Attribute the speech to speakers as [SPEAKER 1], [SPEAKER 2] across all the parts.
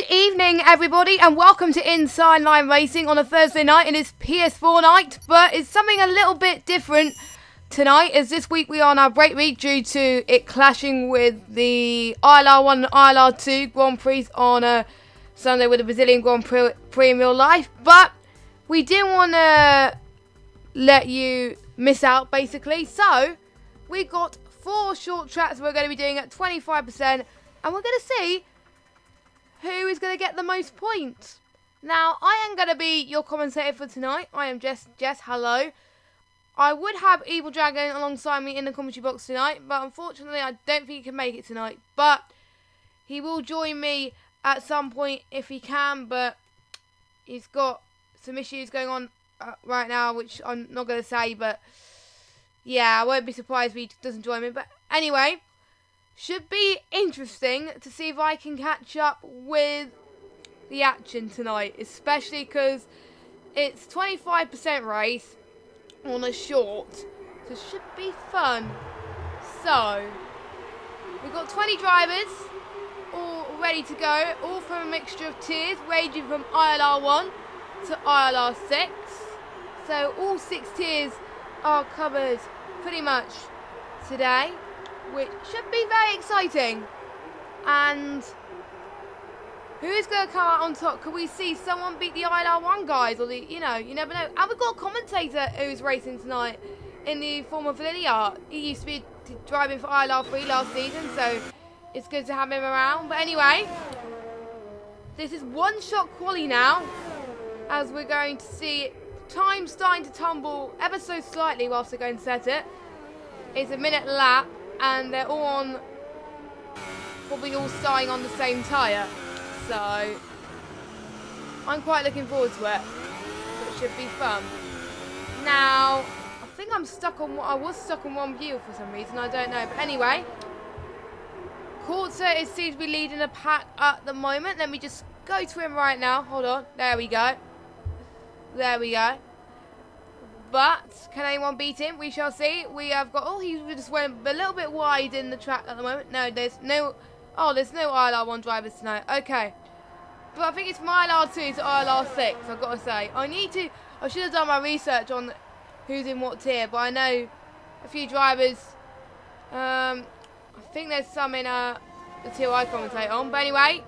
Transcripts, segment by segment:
[SPEAKER 1] evening, everybody, and welcome to Inside Line Racing on a Thursday night, and it's PS4 night, but it's something a little bit different tonight, as this week we are on our break week due to it clashing with the ILR1 and ILR2 Grand Prix on a Sunday with the Brazilian Grand Prix in real life, but we didn't want to let you miss out, basically, so we got 4 short tracks we're going to be doing at 25%, and we're going to see who is going to get the most points. Now, I am going to be your commentator for tonight. I am Jess, hello. I would have Evil Dragon alongside me in the commentary box tonight, but unfortunately I don't think he can make it tonight. But he will join me at some point if he can, but he's got some issues going on right now, which I'm not going to say, but yeah, I won't be surprised if he doesn't join me. But anyway, should be interesting to see if I can catch up with the action tonight, especially because it's 25% race on a short, so it should be fun. So, we've got 20 drivers all ready to go, all from a mixture of tiers, ranging from ILR1 to ILR6. So, all 6 tiers are covered pretty much today, which should be very exciting. And who is going to come out on top? Could we see someone beat the ILR1 guys? Or the, you never know. And we've got a commentator who's racing tonight in the form of Linear. He used to be driving for ILR3 last season, so it's good to have him around. But anyway, this is one-shot quali now, as we're going to see time starting to tumble ever so slightly whilst they're going to set it. It's a minute lap, and they're all on, probably all starting on the same tyre. So, I'm quite looking forward to it. It should be fun. Now, I think I'm stuck on, I was stuck on one view for some reason, I don't know. But anyway, Kurzer seems to be leading the pack at the moment. Let me just go to him right now. Hold on. There we go. There we go. But, can anyone beat him? We shall see. We have got, oh, he just went a little bit wide in the track at the moment. No, there's no ILR1 drivers tonight. Okay. But I think it's from ILR2 to ILR6, I've got to say. I should have done my research on who's in what tier, but I know a few drivers. I think there's some in the tier I commentate on. But anyway,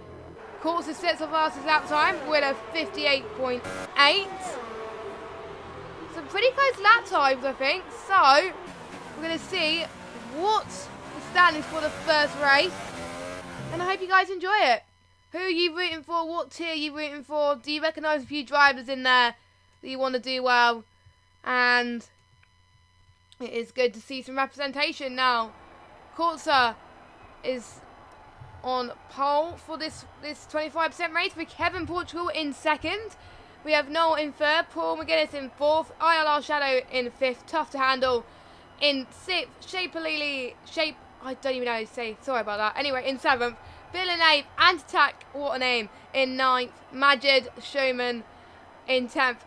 [SPEAKER 1] Kurzer sets off fastest lap time with a 58.8. Some pretty close lap times, I think. So, we're going to see what the standings for the first race. And I hope you guys enjoy it. Who are you rooting for? What tier are you rooting for? Do you recognise a few drivers in there that you want to do well? And it is good to see some representation now. Kurzer is on pole for this 25% race with Kevin Portugal in second. We have Noel in third, Paul McGuinness in fourth, ILR Shadow in fifth, Tough to Handle in sixth, I don't even know how to say, sorry about that. Anyway, in 7th, Bill in 8th, Anti-Tac, what a name, in 9th, Majid Showman in 10th,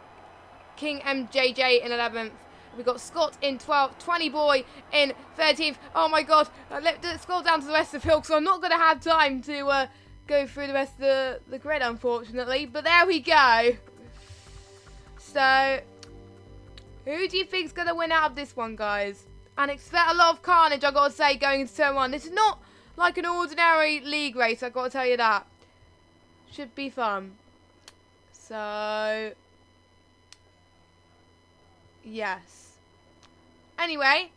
[SPEAKER 1] King MJJ in 11th. We've got Scott in 12th, 20 Boy in 13th. Oh my god, let's scroll down to the rest of the field, because I'm not going to have time to go through the rest of the grid, unfortunately. But there we go. So, who do you think is going to win out of this one, guys? And expect a lot of carnage, I've got to say, going into turn 1. This is not like an ordinary league race, I've got to tell you that. Should be fun. So, yes. Anyway,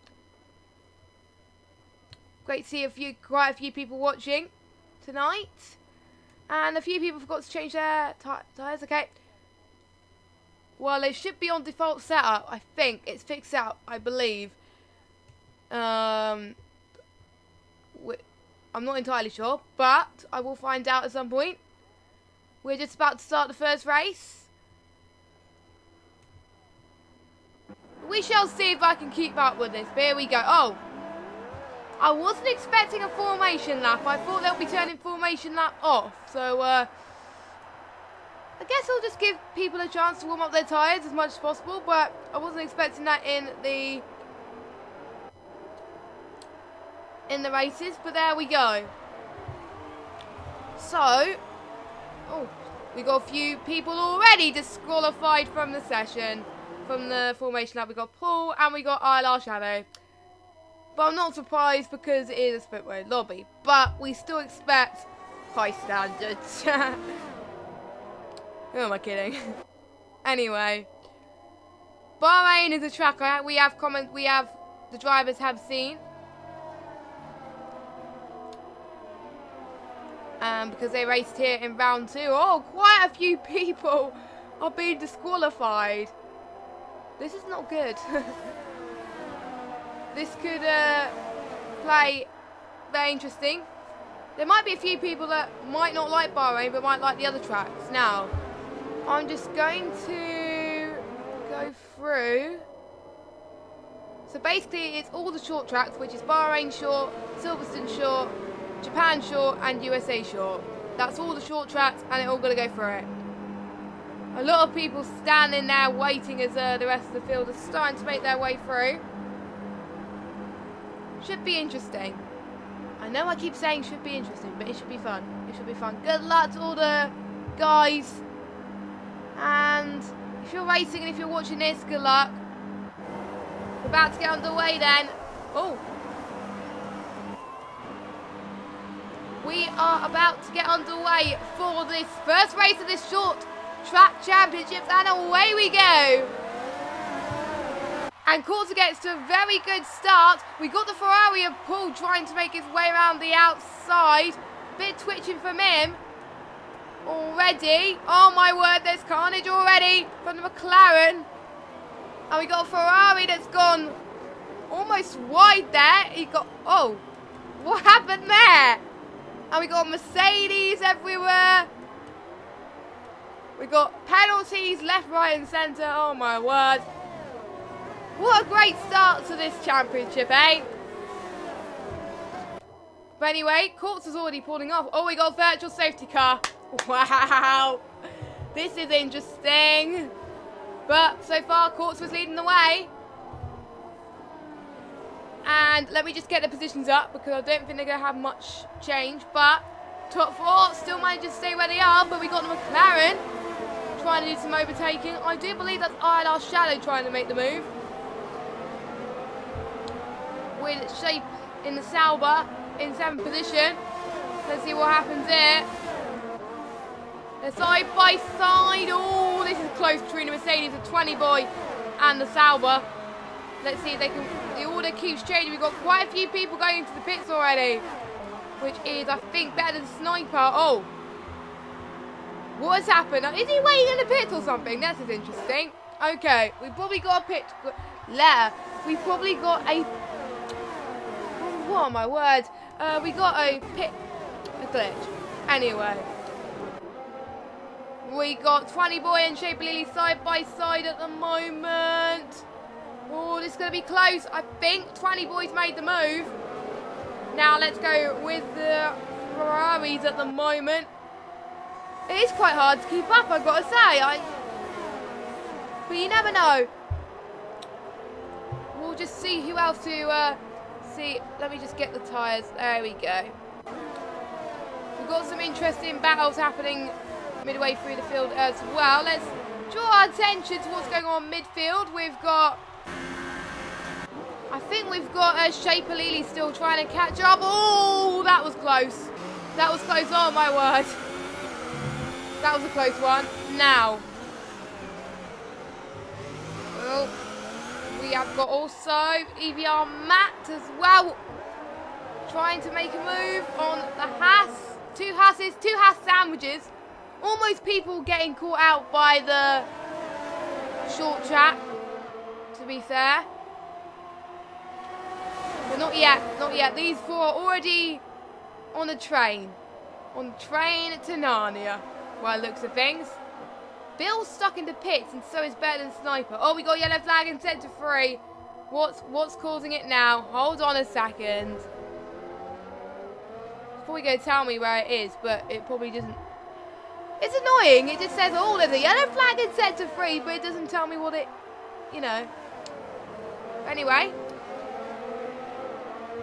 [SPEAKER 1] great to see quite a few people watching tonight. And a few people forgot to change their tyres, okay. Well, it should be on default setup, I think. It's fixed out, I believe. I'm not entirely sure, but I will find out at some point. We're just about to start the first race. We shall see if I can keep up with this. But here we go. Oh, I wasn't expecting a formation lap. I thought they'll be turning formation lap off. So, I guess I'll just give people a chance to warm up their tyres as much as possible. But I wasn't expecting that in the races, but there we go. So, Oh, we got a few people already disqualified from the session. From the formation lab, we got Paul and we got ILR Shadow. But I'm not surprised because it is a split road lobby. But we still expect high standards. Who am I kidding? Anyway, Bahrain is a track we have the drivers have seen. Because they raced here in round 2. Oh, quite a few people are being disqualified. This is not good. This could play very interesting. There might be a few people that might not like Bahrain, but might like the other tracks. Now, I'm just going to go through. So basically, it's all the short tracks, which is Bahrain short, Silverstone short, Japan short, and USA short. That's all the short tracks, and they're all going to go through it. A lot of people standing there waiting as the rest of the field is starting to make their way through. Should be interesting. I know I keep saying should be interesting, but it should be fun. It should be fun. Good luck to all the guys. And if you're racing and if you're watching this, good luck. We're about to get underway then. Oh. We are about to get underway for this first race of this short track championships, and away we go. And Coulter gets to a very good start. We got the Ferrari of Paul trying to make his way around the outside. Bit twitching from him already. Oh my word, there's carnage already from the McLaren. And we got a Ferrari that's gone almost wide there. He got, oh, what happened there? And we got Mercedes everywhere. We got penalties left, right and centre. Oh my word. What a great start to this championship, eh? But anyway, Courts is already pulling off. Oh, we got a virtual safety car. Wow. This is interesting. But so far, Courts was leading the way. And let me just get the positions up because I don't think they're going to have much change. But top 4 still managed to stay where they are. But we got the McLaren trying to do some overtaking. I do believe that's ILR Shadow trying to make the move. With Shape in the Sauber in 7th position. Let's see what happens here. They're side by side. Oh, this is close between the Mercedes, the 20 boy, and the Sauber. Let's see if they can. The order keeps changing. We've got quite a few people going into the pits already, which is, I think, better than Sniper. Oh, what has happened? Is he waiting in the pits or something? This is interesting. Okay, we probably got a pit letter. We probably got a. What are my words? We got a pit glitch. Anyway, we got 20 boy and Shape Lily side by side at the moment. Oh, this is going to be close. I think 20 boys made the move. Now let's go with the Ferraris at the moment. It is quite hard to keep up, I've got to say. But you never know. We'll just see who else to see. Let me just get the tyres. There we go. We've got some interesting battles happening midway through the field as well. Let's draw our attention to what's going on midfield. We've got, I think we've got Shape Lily still trying to catch up. Oh, that was close. That was close. Oh my word. That was a close one. Now, well, we have got also EVR Matt as well, trying to make a move on the Haas. Two Haas sandwiches. Almost people getting caught out by the short track, to be fair. But not yet, not yet. These 4 are already on the train. On the train to Narnia, by the looks of things. Bill's stuck in the pits and so is better than Sniper. Oh, we got yellow flag in centre 3. What's causing it now? Hold on a second. Before we go, tell me where it is, but it probably doesn't. It's annoying. It just says, oh, there's a yellow flag in centre 3, but it doesn't tell me what it, you know. Anyway.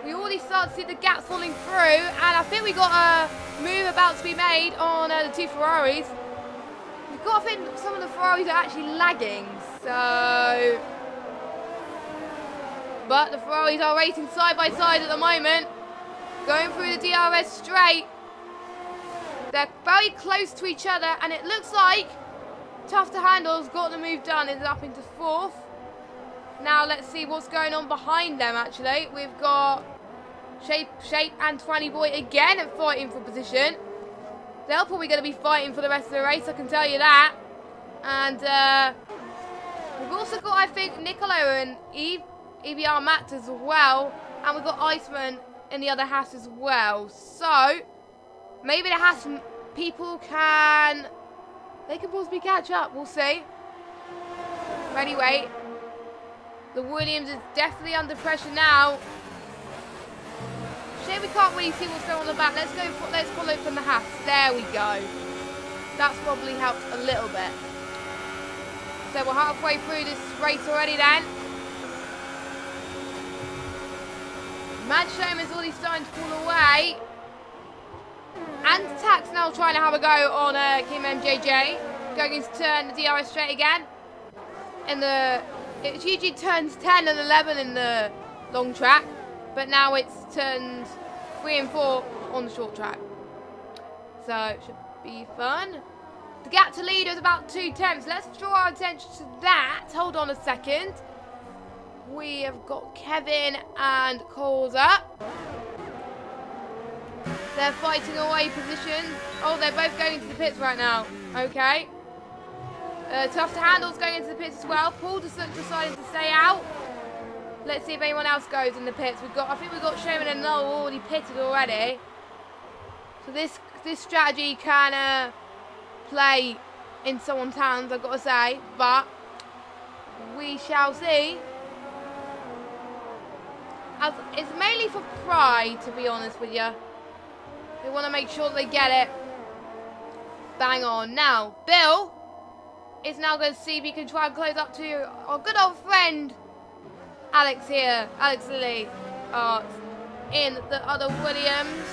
[SPEAKER 1] We already start to see the gaps falling through, and I think we got a move about to be made on the two Ferraris. We've got to think some of the Ferraris are actually lagging, so... But the Ferraris are racing side by side at the moment, going through the DRS straight. They're very close to each other, and it looks like Tough to Handle's got the move done, is up into 4th. Now let's see what's going on behind them, actually. We've got Shape and 20 Boy again fighting for position. They're probably going to be fighting for the rest of the race, I can tell you that. And we've also got, I think, Niccolo and EBR Matt as well. And we've got Iceman in the other Haas as well. So, maybe the Haas people can... They can possibly catch up, we'll see. But anyway, the Williams is definitely under pressure now. Shame we can't really see what's going on the back. Let's follow from the Haas. There we go. That's probably helped a little bit. So we're halfway through this race already then. Mad Showman's already starting to fall away. And Tax now trying to have a go on Kim MJJ. Going into turn the DRS straight again. It usually turns 10 and 11 in the long track. But now it's turns 3 and 4 on the short track. So it should be fun. The gap to leader is about 2 tenths. Let's draw our attention to that. Hold on a second. We have got Kevin and Coles up. They're fighting away position. Oh, they're both going into the pits right now. Okay. Tough to Handle's going into the pits as well. Paul just decided to stay out. Let's see if anyone else goes in the pits. I think we've got Showman and Noel already pitted already. So this strategy can play in someone's hands, I've got to say. But we shall see. It's mainly for pride, to be honest with you. They want to make sure that they get it. Bang on. Now, Bill is now going to see if he can try and close up to our good old friend Alex here. Alex Lilly in the other Williams.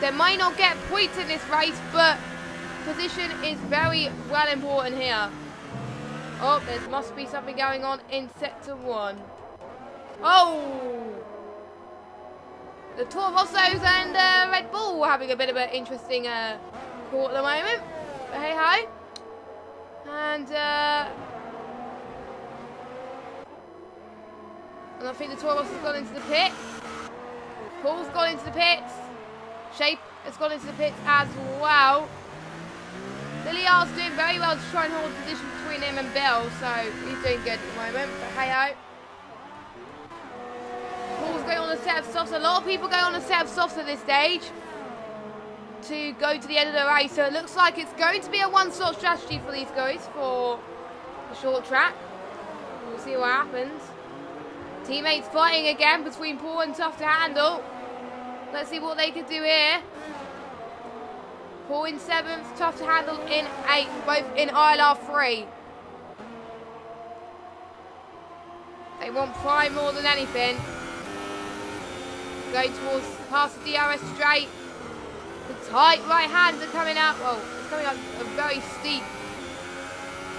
[SPEAKER 1] They might not get points in this race, but position is very well important here. Oh, there must be something going on in sector 1. Oh! The Toro Rossos and Red Bull having a bit of an interesting call at the moment. But hey ho. And I think the Toro Rosso has gone into the pit. Paul's gone into the pits. Shape has gone into the pits as well. Liliar's doing very well to try and hold position between him and Bill, so he's doing good at the moment. But hey ho. Paul's going on a set of softs. A lot of people go on a set of softs at this stage to go to the end of the race. So it looks like it's going to be a one-slot strategy for these guys for the short track. We'll see what happens. Teammates fighting again between Paul and Tough to Handle. Let's see what they can do here. Paul in 7th, Tough to Handle in 8th, both in ILR 3. They want prime more than anything. Going towards past the DRS straight. The tight right hands are coming up. Well, it's coming up a very steep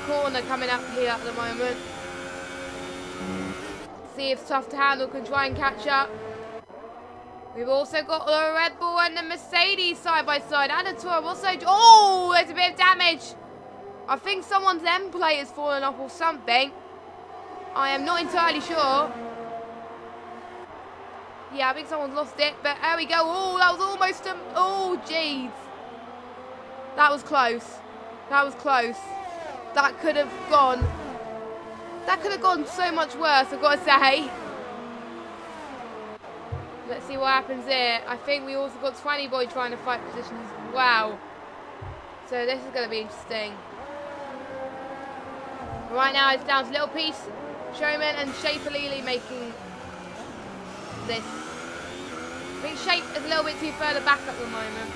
[SPEAKER 1] corner coming up here at the moment. See if Tough to Handle can try and catch up. We've also got the Red Bull and the Mercedes side by side, and the Toro Rosso. Oh, there's a bit of damage. I think someone's end plate has fallen off or something. I am not entirely sure. Yeah, I think someone's lost it, but there we go. Oh, that was almost a... Oh, jeez. That was close. That was close. That could have gone... That could have gone so much worse, I've got to say. Let's see what happens here. I think we also got 20 Boy trying to fight positions as well. So this is going to be interesting. Right now it's down to Little Piece, Showman and Shape Lily making this. I think Shape is a little bit too further back at the moment.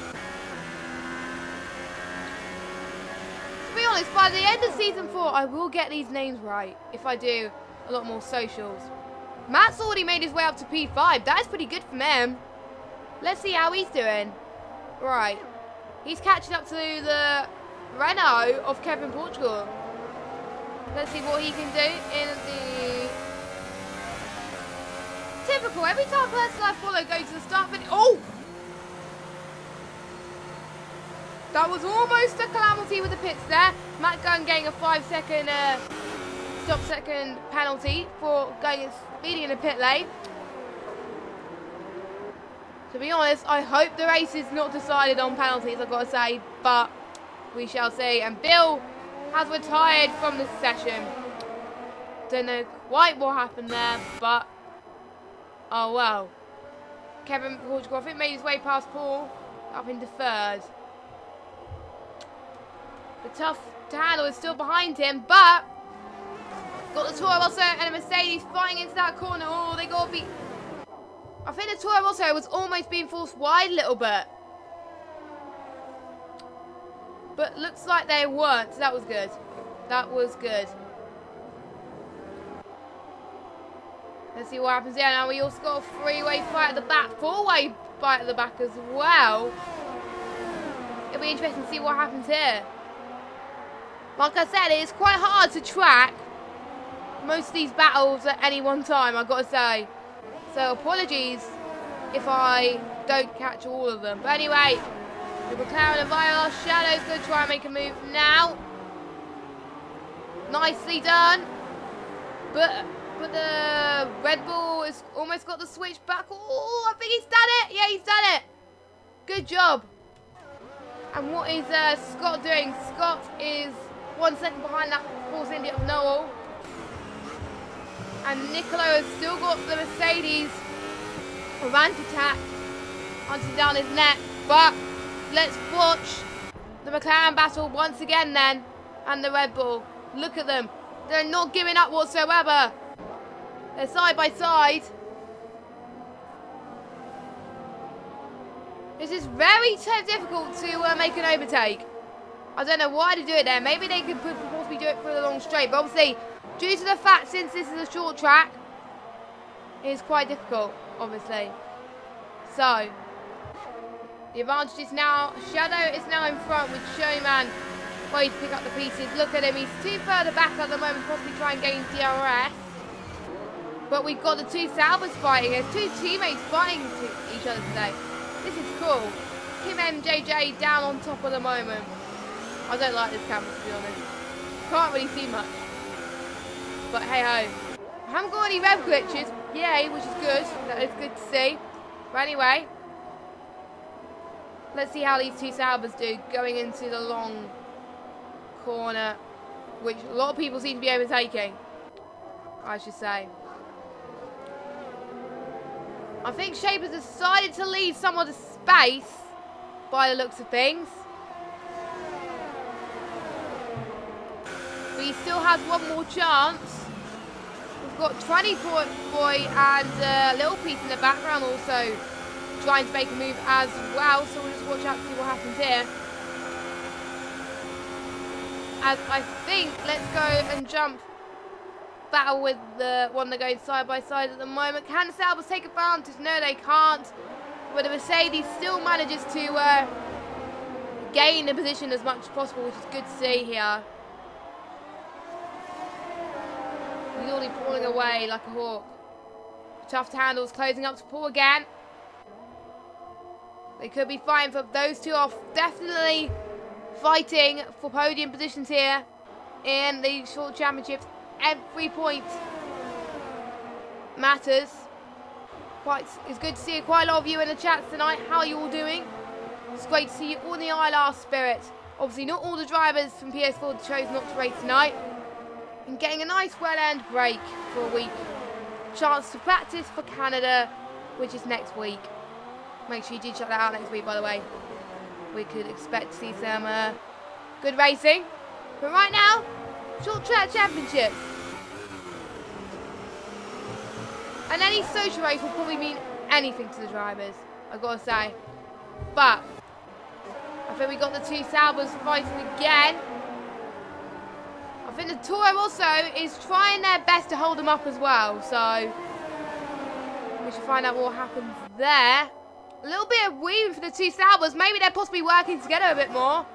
[SPEAKER 1] To be honest, by the end of Season 4 I will get these names right if I do a lot more socials. Matt's already made his way up to P5. That is pretty good from him. Let's see how he's doing. Right. He's catching up to the Renault of Kevin Portugal. Let's see what he can do in the... Typical. Every time a person I follow goes to the start video... Oh! That was almost a calamity with the pits there. Matt Gunn getting a 5-second stop-second penalty for going speeding in the pit lane. To be honest, I hope the race is not decided on penalties, I've got to say, but we shall see. And Bill has retired from the session. Don't know quite what happened there, but oh well. Kevin Portugal, I think, made his way past Paul up into third. The tough to handle is still behind him, but got the Toro Rosso and a Mercedes flying into that corner. Oh, they got to be... I think the Toro Rosso was almost being forced wide a little bit. But looks like they weren't, so that was good. That was good. Let's see what happens here. Now we also got a three-way fight at the back, four-way fight at the back as well. It'll be interesting to see what happens here. Like I said, it is quite hard to track most of these battles at any one time, I've got to say. So apologies if I don't catch all of them. But anyway, the McLaren and ILR Shadow's going to try and make a move now. Nicely done. But the Red Bull has almost got the switch back. Oh, I think he's done it. Yeah, he's done it. Good job. And what is Scott doing? Scott is 1 second behind that Force India of Noel. And Nicolo has still got the Mercedes rant attack hunting down his neck. But let's watch the McLaren battle once again then. And the Red Bull. Look at them. They're not giving up whatsoever. They're side by side. This is very difficult to make an overtake. I don't know why to do it there. Maybe they could possibly do it for the long straight. But obviously, due to the fact since this is a short track, it is quite difficult, obviously. So, the advantage is now, Shadow is now in front with Showman waiting to pick up the pieces. Look at him, he's too further back at the moment, possibly try and gain DRS. But we've got the two Salvers fighting. There's two teammates fighting each other today. This is cool. Kim and JJ down on top at the moment. I don't like this camera, to be honest. Can't really see much. But hey ho. I haven't got any rev glitches. Yay, which is good. That is good to see. But anyway. Let's see how these two Salvers do going into the long corner, which a lot of people seem to be overtaking, I should say. I think Shaper's decided to leave some of the space by the looks of things. But he still has one more chance. We've got 20 Boy and Little Piece in the background also trying to make a move as well. So we'll just watch out to see what happens here. As I think, let's go and jump battle with the one that goes side by side at the moment. Can the Salvers take advantage? No, they can't. But the Mercedes still manages to gain the position as much as possible, which is good to see here. He's already pulling away like a hawk. Tough to handle is closing up to Paul again. They could be fighting for those two off. Definitely fighting for podium positions here in the short championships. Every point matters. It's good to see quite a lot of you in the chats tonight. How are you all doing? It's great to see you all in the ILR spirit. Obviously, not all the drivers from PS4 chose not to race tonight. And getting a nice well-earned break for a week. Chance to practice for Canada, which is next week. Make sure you do check that out next week, by the way. We could expect to see some good racing. But right now, short track championships. And any social race will probably mean anything to the drivers, I've got to say. But I think we got the two Salvers fighting again. I think the Toro also is trying their best to hold them up as well. So We should find out what happens there. A little bit of weaving for the two Saubers. Maybe they're possibly working together a bit more.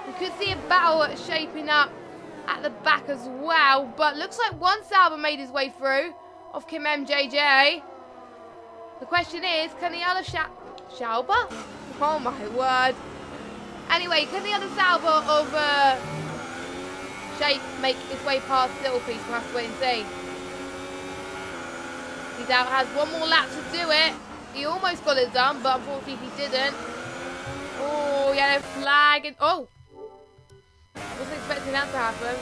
[SPEAKER 1] We could see a battle shaping up at the back as well. But looks like one Sauber made his way through of Kim MJJ. The question is, can the other Sauber? Oh my word. Anyway, can the other Sauber of Shape make his way past Little Piece? We'll have to wait and see. He's out, has one more lap to do it. He almost got it done, but unfortunately he didn't. Oh, yellow flag. And oh! I wasn't expecting that to happen.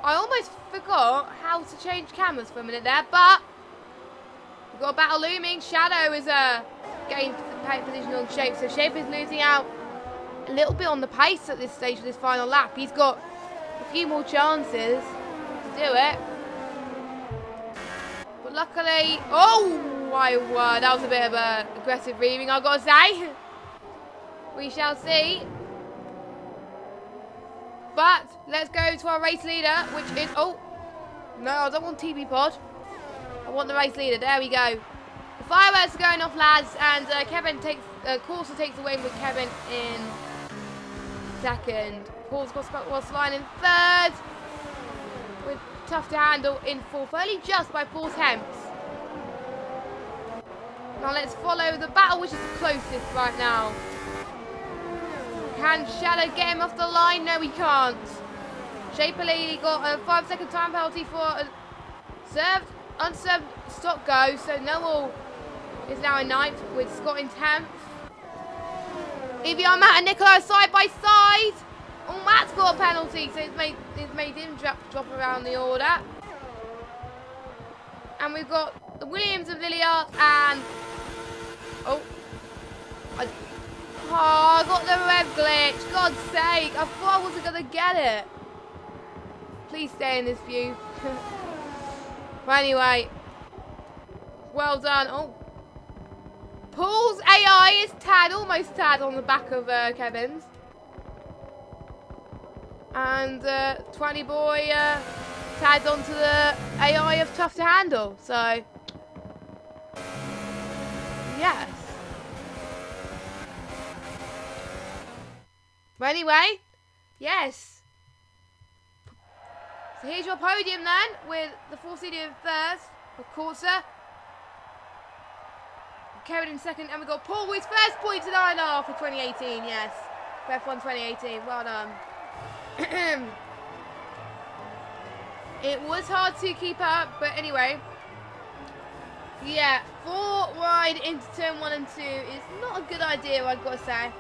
[SPEAKER 1] I almost forgot how to change cameras for a minute there, but we've got a battle looming. Shadow is getting position on Shape, so Shape is losing out a little bit on the pace at this stage of this final lap. He's got a few more chances to do it, but luckily, oh my word, that was a bit of a aggressive reaming, I've got to say. We shall see. But let's go to our race leader, which is, oh, no, I don't want TV pod. I want the race leader. There we go. The fireworks are going off, lads, and Kevin takes, Corsa takes the win with Kevin in second. Paul's got line in third, with Tough to Handle in fourth, only just by 4 tenths. Now let's follow the battle, which is the closest right now. Can Shadow get him off the line? No, he can't. Shapely got a 5-second time penalty for a unserved stop go. So Noel is now in 9th with Scott in 10th. EVR Matt and Nicola side by side. Oh, Matt's got a penalty, so it's made him drop around the order. And we've got the Williams of Lilliard and I got the red glitch. God's sake. I thought I wasn't going to get it. Please stay in this view. But anyway. Well done. Oh. Paul's AI is almost tagged on the back of Kevin's. And 20 boy tagged onto the AI of Tough to Handle. So, yes. But anyway, yes. So here's your podium then, with the 4-seater first for Corsa. Kevin in second, and we've got Paul with his first point to ILR for 2018, yes. For F1 2018, well done. It was hard to keep up, but anyway. Yeah, 4 wide into turn 1 and 2 is not a good idea, I've got to say.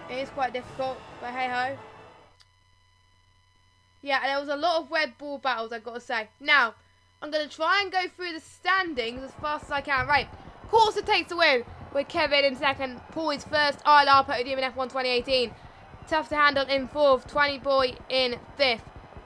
[SPEAKER 1] It is quite difficult, but hey-ho. Yeah, there was a lot of red ball battles, I've got to say. Now, I'm going to try and go through the standings as fast as I can. Right, Corsa takes the win with Kevin in second. Paul is first ILR podium in F1 2018. Tough to Handle in fourth. 20 Boy in fifth.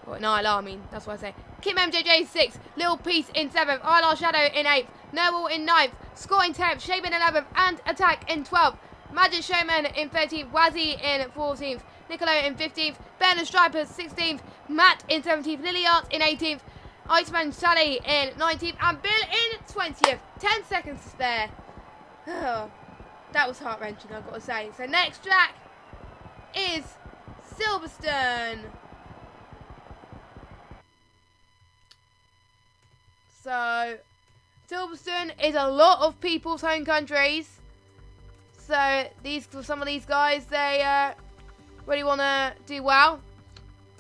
[SPEAKER 1] Or in ILR, I mean, that's what I say. Kim MJJ 6th. Little Piece in 7th. ILR Shadow in 8th. Noble in 9th. Scott in 10th. Shape in 11th. And Attack in 12th. Magic Showman in 13th. Wazzy in 14th. Niccolo in 15th. Ben and Striper 16th. Matt in 17th. Lilliard in 18th. Iceman Sally in 19th. And Bill in 20th. 10 seconds to spare. That was heart-wrenching, I've got to say. So next track is Silverstone. So Silverstone is a lot of people's home countries. So some of these guys, they really want to do well.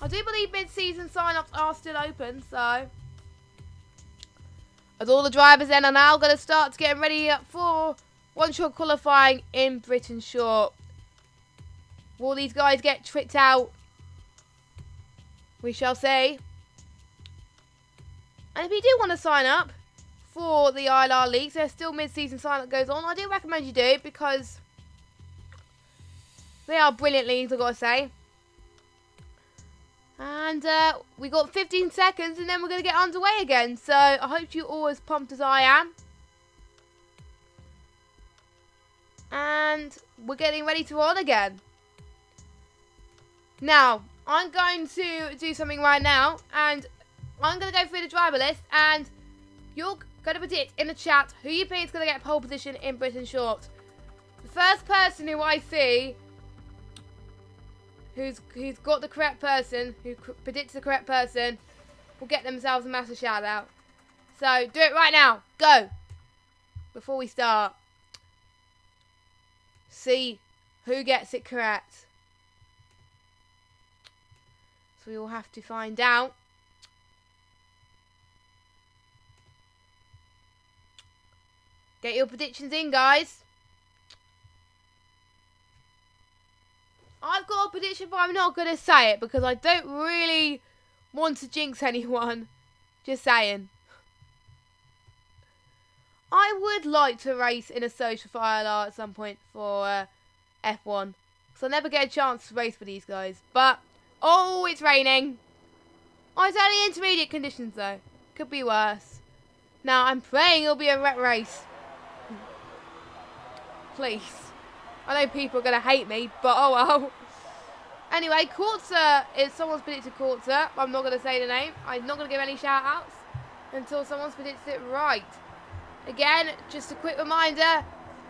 [SPEAKER 1] I do believe mid-season sign-ups are still open, so as all the drivers then are now going to start getting ready for one-shot qualifying in Britain Short. Will these guys get tricked out? We shall see. And if you do want to sign up for the ILR leagues, there's still mid-season sign-up goes on. I do recommend you do it because they are brilliant leagues, I've got to say. And we got 15 seconds and then we're going to get underway again. So I hope you're all as pumped as I am. And we're getting ready to on again. Now, I'm going to do something right now, and I'm going to go through the driver list, and you're going to predict in the chat who you think is going to get pole position in Britain Short. The first person who I see who's got the correct person, who predicts the correct person, will get themselves a massive shout out. So do it right now. Go. Before we start. See who gets it correct. So we will have to find out. Get your predictions in, guys. I've got a prediction, but I'm not going to say it because I don't really want to jinx anyone. Just saying. I would like to race in a social for ILR at some point for F1. Because I'll never get a chance to race with these guys. But, oh, it's raining. Oh, it's only intermediate conditions though. Could be worse. Now, I'm praying it'll be a wet race. Please. I know people are going to hate me, but oh well. Anyway, Quartzer is someone's predicted Quartzer. I'm not going to say the name. I'm not going to give any shout outs until someone's predicted it right. Again, just a quick reminder,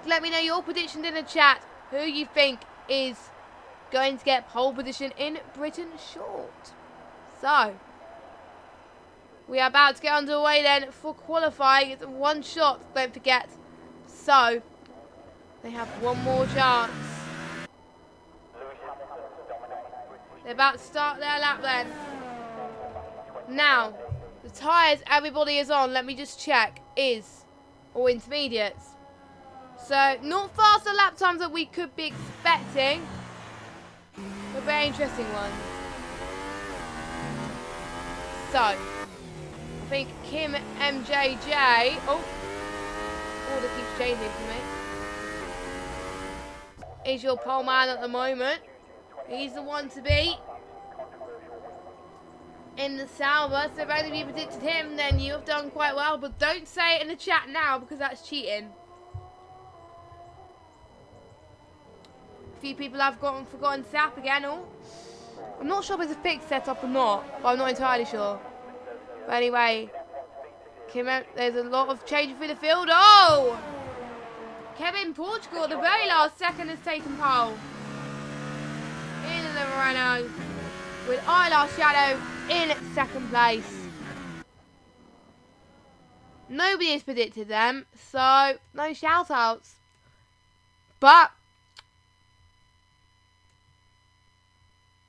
[SPEAKER 1] let me know your predictions in the chat. Who you think is going to get pole position in Britain Short. So, we are about to get underway then for qualifying. It's one shot, don't forget. So, they have one more chance. They're about to start their lap then. Now, the tyres everybody is on, let me just check, is all intermediates. So, not faster lap times that we could be expecting, but very interesting ones. So, I think Kim MJJ, oh, order keeps changing for me. Is your pole man at the moment. He's the one to beat in the Sauber. So if only of you predicted him, then you have done quite well. But don't say it in the chat now because that's cheating. A few people have forgotten Sap again. Oh, I'm not sure if it's a fixed setup or not, but I'm not entirely sure. But anyway, there's a lot of change through the field. Oh! Kevin Portugal, the very last second, has taken pole. Into the Renault with ILR Shadow in second place. Nobody has predicted them, so no shout outs. But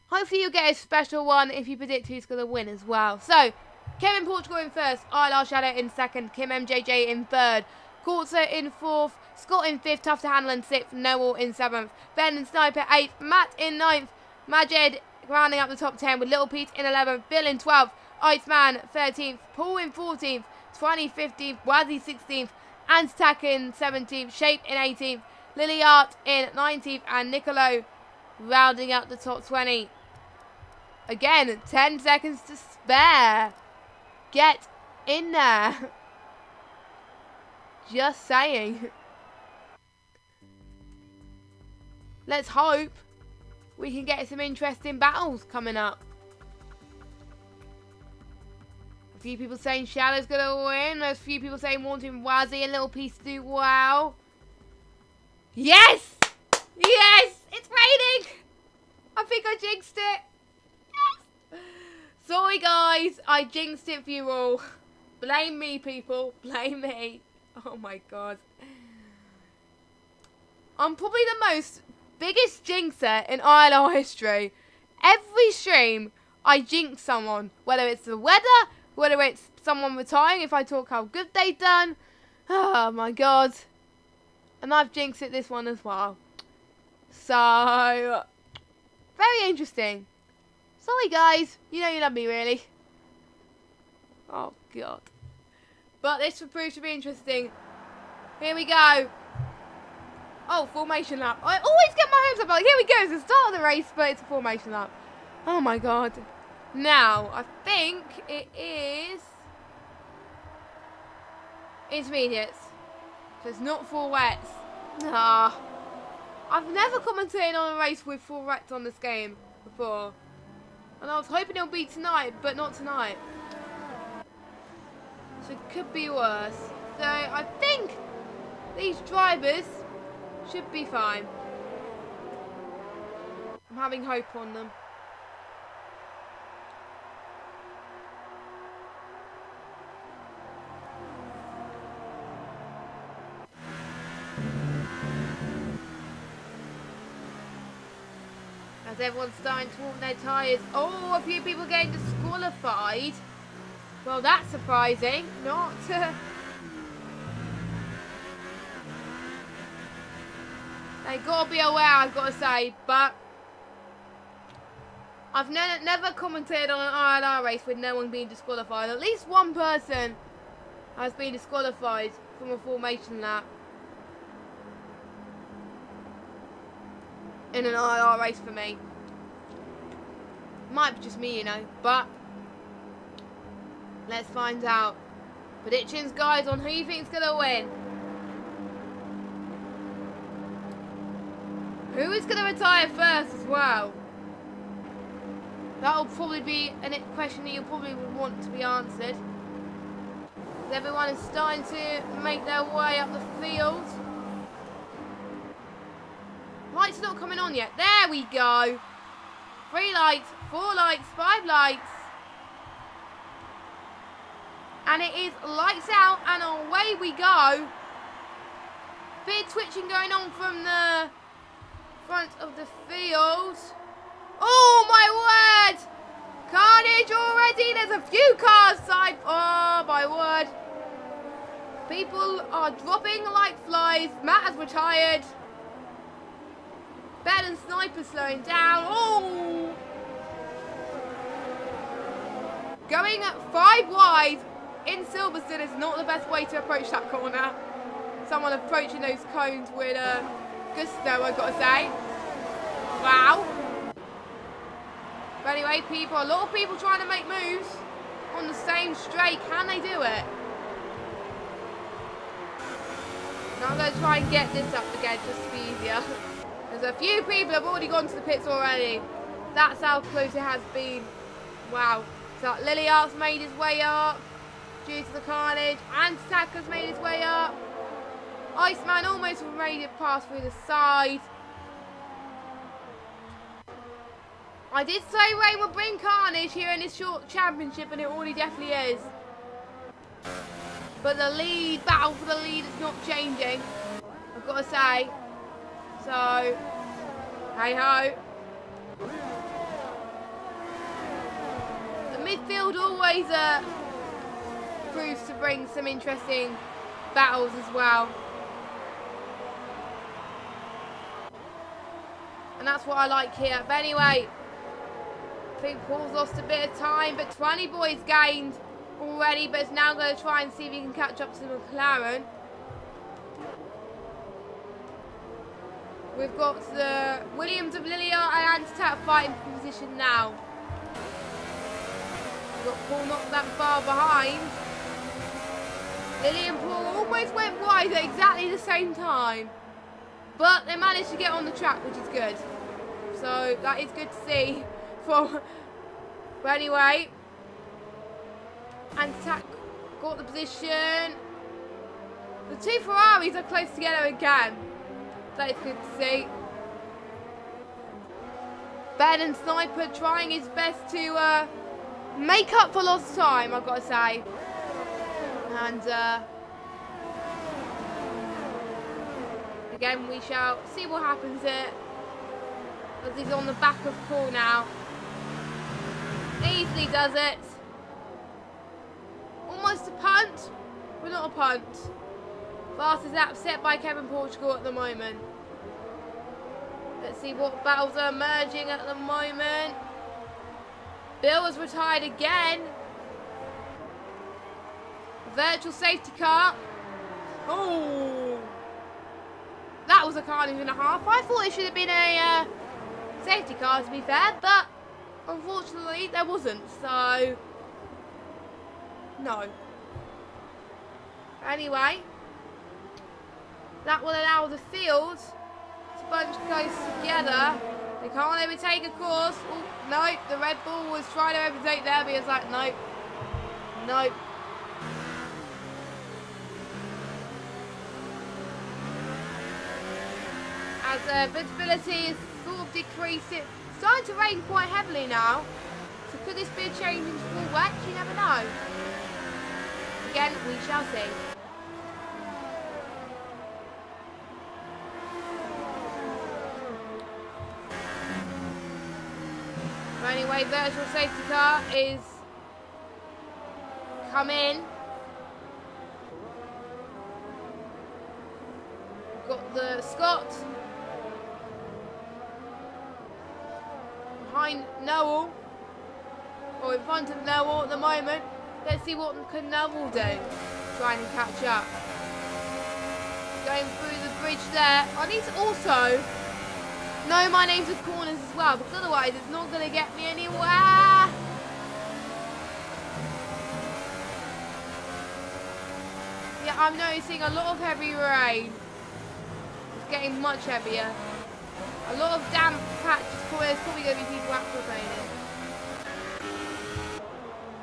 [SPEAKER 1] hopefully you'll get a special one if you predict who's going to win as well. So, Kevin Portugal in first, ILR Shadow in second, Kim MJJ in third, Quartzer in fourth, Scott in fifth, Tough to Handle in sixth, Noel in seventh, Ben and Sniper eighth, Matt in ninth, Majed rounding up the top 10 with Little Pete in 11th, Bill in 12th, Iceman 13th, Paul in 14th, 20 15th, Wazzy 16th, Anstack in 17th, Shape in 18th, Liliart in 19th, and Nicolo rounding up the top 20. Again, 10 seconds to spare. Get in there. Just saying. Let's hope we can get some interesting battles coming up. A few people saying Shadow's going to win. There's a few people saying wanting Wazzy and Little Piece to do well. Yes! Yes! It's raining! I think I jinxed it. Yes! Sorry guys, I jinxed it for you all. Blame me, people. Blame me. Oh my god. I'm probably the biggest jinxer in ILR history. Every stream, I jinx someone. Whether it's the weather, whether it's someone retiring, if I talk how good they've done. Oh my god. And I've jinxed it this one as well. So, very interesting. Sorry guys, you know you love me really. Oh god. But this will prove to be interesting. Here we go. Oh, formation lap. I always get my hopes up. Like, here we go. It's the start of the race, but it's a formation lap. Oh my god. Now, I think it is intermediates. So it's not full wets. Nah. I've never commentated on a race with full wets on this game before. And I was hoping it'll be tonight, but not tonight. So it could be worse. So I think these drivers should be fine. I'm having hope on them. As everyone's starting to warm their tyres. Oh, a few people getting disqualified. Well, that's surprising. Not. They got to be aware, I've got to say. But I've never commentated on an ILR race with no one being disqualified. At least one person has been disqualified from a formation lap. In an ILR race for me. Might be just me, you know, but let's find out. Predictions, guys, on who you think's gonna win. Who is gonna retire first as well? That'll probably be a question that you probably would want to be answered. Everyone is starting to make their way up the field. Lights are not coming on yet. There we go. 3 lights, 4 lights, 5 lights. And it is lights out and away we go. Bit of twitching going on from the front of the field. Oh my word! Carnage already. There's a few cars side. Oh my word. People are dropping like flies. Matt has retired. Ben and Sniper slowing down. Oh! Going at 5 wide in Silverstone is not the best way to approach that corner. Someone approaching those cones with gusto, I've got to say. Wow. But anyway, a lot of people trying to make moves on the same straight. Can they do it? Now I'm going to try and get this up again just to be easier. There's a few people have already gone to the pits already. That's how close it has been. Wow. So Liliart's made his way up due to the carnage. Antitaka's made his way up. Iceman almost made it past through the side. I did say rain would bring carnage here in this short championship, and it already definitely is. But the lead, battle for the lead is not changing, I've got to say. So, hey ho. The midfield always proves to bring some interesting battles as well. And that's what I like here. But anyway, I think Paul's lost a bit of time, but 20 boys gained already, but it's now going to try and see if he can catch up to McLaren. We've got the Williams of Liliart and Antitak fighting for position now. We've got Paul not that far behind. Lily and Paul almost went wide at exactly the same time. But they managed to get on the track, which is good. So that is good to see. But anyway, Antitak got the position. The two Ferraris are close together again. That is good to see. Ben and Sniper trying his best to make up for lost time, I've got to say. And again, we shall see what happens here. As he's on the back of Paul now. Easily does it. Almost a punt, but not a punt. Fastest lap set by Kevin Portugal at the moment. Let's see what battles are emerging at the moment. Bill has retired again. Virtual safety car. Oh, that was a carnage and a half. I thought it should have been a safety car, to be fair, but unfortunately there wasn't, so no. Anyway, that will allow the field to bunch close together. They can't overtake, of course. Oh, no, the Red Bull was trying to overtake there, but it's like, nope. Nope. As visibility is sort of decreasing. It's starting to rain quite heavily now. So could this be a change into full wet? You never know. Again, we shall see. But anyway, virtual safety car is come in. Got the Scott behind Noel, or in front of Noel at the moment. Let's see what can Noel do. Trying to catch up. Going through the bridge there. I need to also know my names of corners as well, because otherwise it's not going to get me anywhere. Yeah, I'm noticing a lot of heavy rain. It's getting much heavier. A lot of damp patches. There's probably going to be people aquaplaning.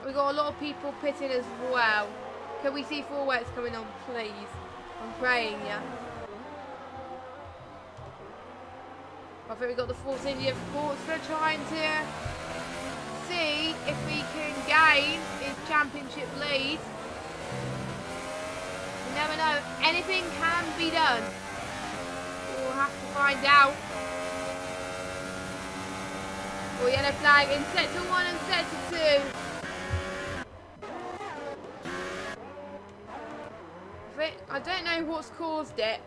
[SPEAKER 1] We've got a lot of people pitting as well. Can we see full wets coming on, please? I'm praying, yeah. I think we've got the Force India Forza trying to see if we can gain his championship lead. You never know. Anything can be done. We'll have to find out. Well, yellow flag in sector 1 and sector 2. I don't know what's caused it,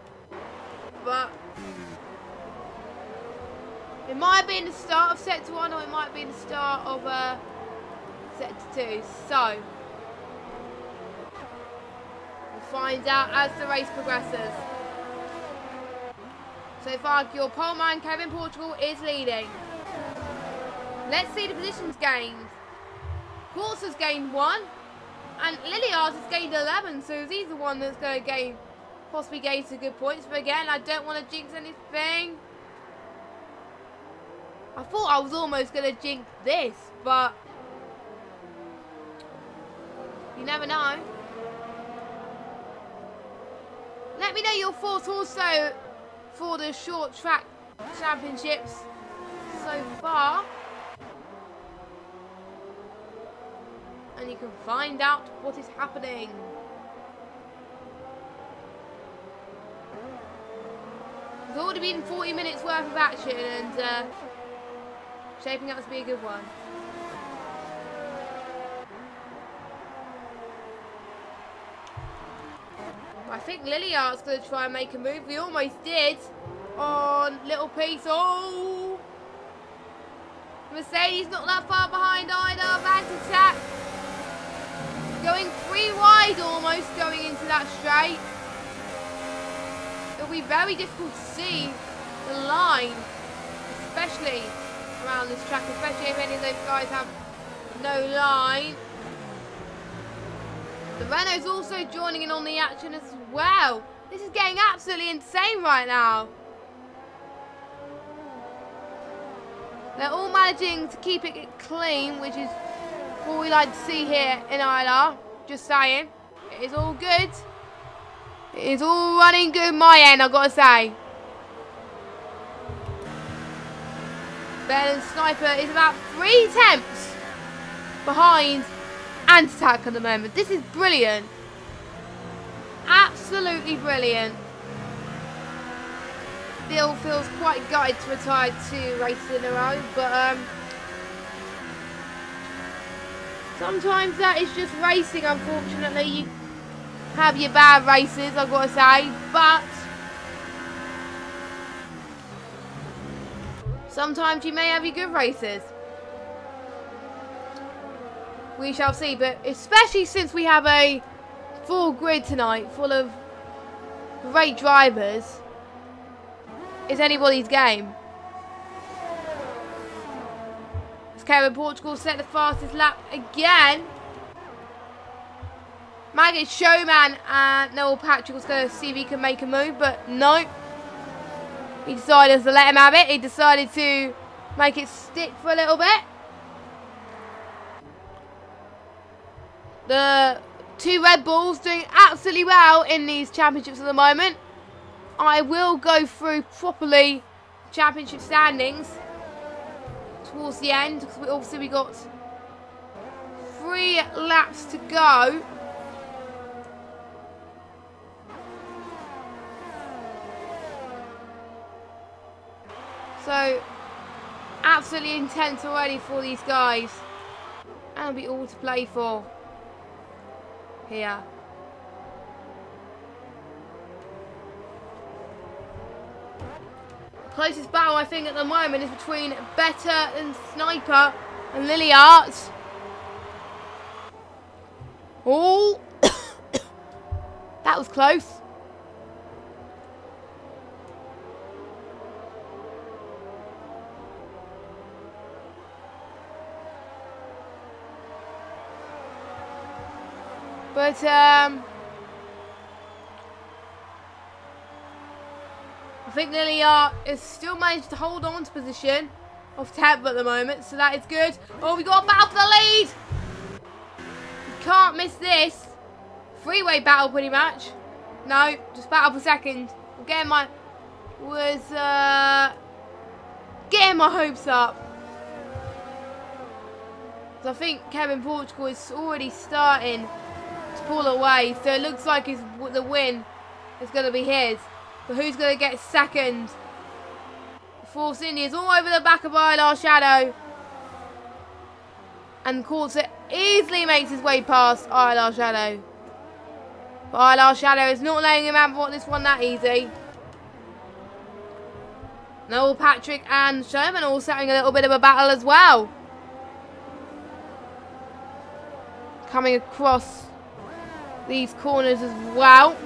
[SPEAKER 1] but it might have been the start of sector 1 or it might have been the start of sector 2. So we'll find out as the race progresses. So far, your pole man Kevin Portugal is leading. Let's see the positions gained. Quartz has gained 1. And ILRGT has gained 11, so he's the one that's going to possibly gain some good points. But again, I don't want to jinx anything. I thought I was almost going to jinx this, but you never know. Let me know your thoughts also for the short track championships so far. And you can find out what is happening. There's already been 40 minutes worth of action and shaping up to be a good one. I think ILRGT's going to try and make a move. We almost did on little piece. Oh! Mercedes not that far behind either. Back attack. Going 3 wide almost going into that straight. It'll be very difficult to see the line, especially around this track, especially if any of those guys have no line. The Renault's also joining in on the action as well. This is getting absolutely insane right now. They're all managing to keep it clean, which is what we like to see here in ILR. Just saying. It is all good. It is all running good my end, I've got to say. Ben Sniper is about 3 tenths behind Anti-Attack at the moment. This is brilliant. Absolutely brilliant. Bill feels quite gutted to retire 2 races in a row, but sometimes that is just racing, unfortunately. You have your bad races, I've got to say, but sometimes you may have your good races. We shall see, but especially since we have a full grid tonight full of great drivers, it's anybody's game. Kevin Portugal set the fastest lap again. Maggot Showman and Noel Patrick was going to see if he can make a move, but no. He decided to let him have it. He decided to make it stick for a little bit. The two Red Bulls doing absolutely well in these championships at the moment. I will go through properly championship standings towards the end, because obviously we got 3 laps to go. So absolutely intense already for these guys, and it'll be all to play for here. Closest battle I think at the moment is between Better and Sniper and ILRGT. Oh, that was close. But I think ILRGT is still managed to hold on to position of 10th at the moment, so that is good. Oh, we got a battle for the lead. You can't miss this. 3-way battle pretty much. No, just battle for second. Getting my hopes up. So I think Kevin Portugal is already starting to pull away, so it looks like the win is going to be his. But who's going to get second? Force India is all over the back of ILR Shadow, and Coulter easily makes his way past ILR Shadow. But ILR Shadow is not letting him have this one that easy. Noel, Patrick and Sherman also having a little bit of a battle as well. Coming across these corners as well.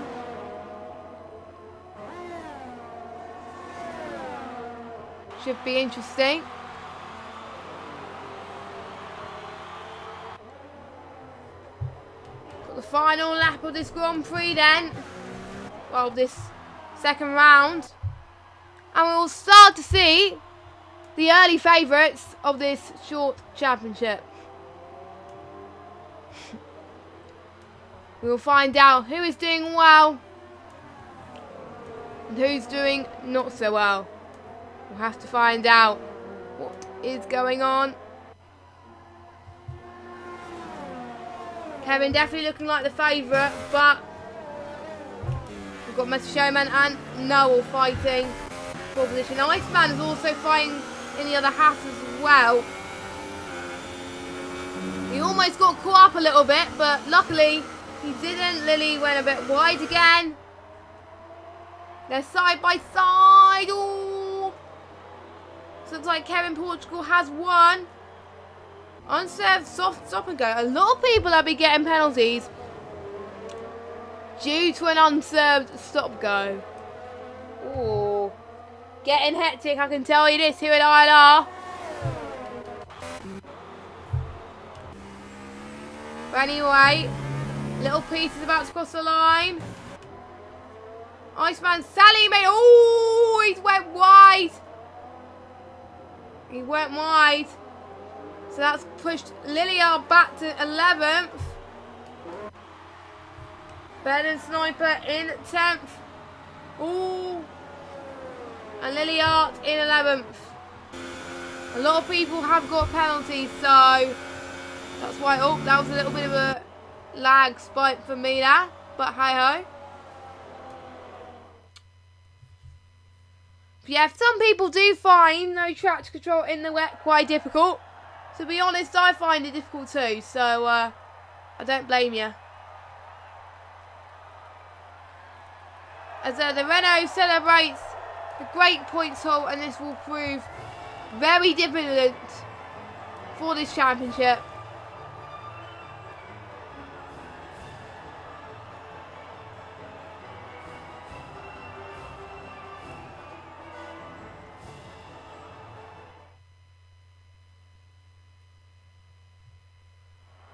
[SPEAKER 1] Should be interesting. Got the final lap of this Grand Prix then. Well, this second round. And we will start to see the early favourites of this short championship. We will find out who is doing well and who's doing not so well. We'll have to find out what is going on. Kevin definitely looking like the favourite, but we've got Mr. Showman and Noel fighting for position. Iceman is also fighting in the other half as well. He almost got caught up a little bit, but luckily he didn't. Lily went a bit wide again. They're side by side. Ooh. So looks like Kevin Portugal has won. Unserved soft stop and go. A lot of people have been getting penalties due to an unserved stop go. Ooh. Getting hectic, I can tell you this here at ILR. But anyway, little piece is about to cross the line. Iceman Sally made. Oh, he went wide. He went wide. So that's pushed ILRGT back to 11th. Ben and Sniper in 10th. Ooh. And ILRGT in 11th. A lot of people have got penalties, so that's why. Oh, that was a little bit of a lag spike for me there. But hi ho. Yeah, some people do find no traction control in the wet quite difficult. To be honest, I find it difficult too, so I don't blame you. As the Renault celebrates a great points haul, and this will prove very difficult for this championship.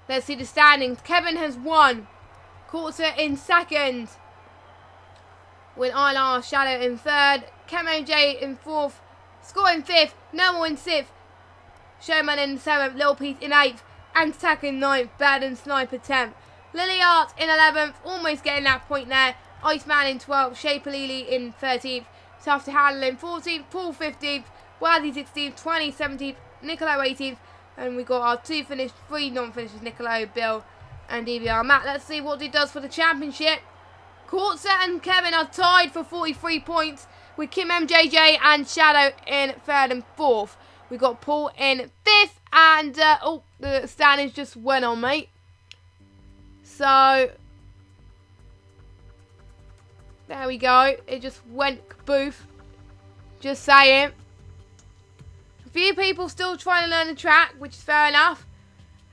[SPEAKER 1] Let's see the standings. Kevin has won. Coulter in second. With ILR Shadow in third. Camo J in fourth. Scott in 5th. Noel in 6th. Showman in 7th. Little Pete in 8th. And Tack in 9th. Bad and Sniper 10th. Lily Art in 11th. Almost getting that point there. Iceman in 12th. Shaper Lily in 13th. Tough to Handle in 14th. Paul 15th. Wadley 16th. 20th. 17th. Niccolo 18th. And we got our 2 finished, 3 non-finishers. Niccolo, Bill and DVR. Matt, let's see what he does for the championship. Courtset and Kevin are tied for 43 points with Kim MJJ and Shadow in 3rd and 4th. We got Paul in 5th and oh, the standings just went on, mate. So there we go. It just went boof. Just saying. A few people still trying to learn the track, which is fair enough.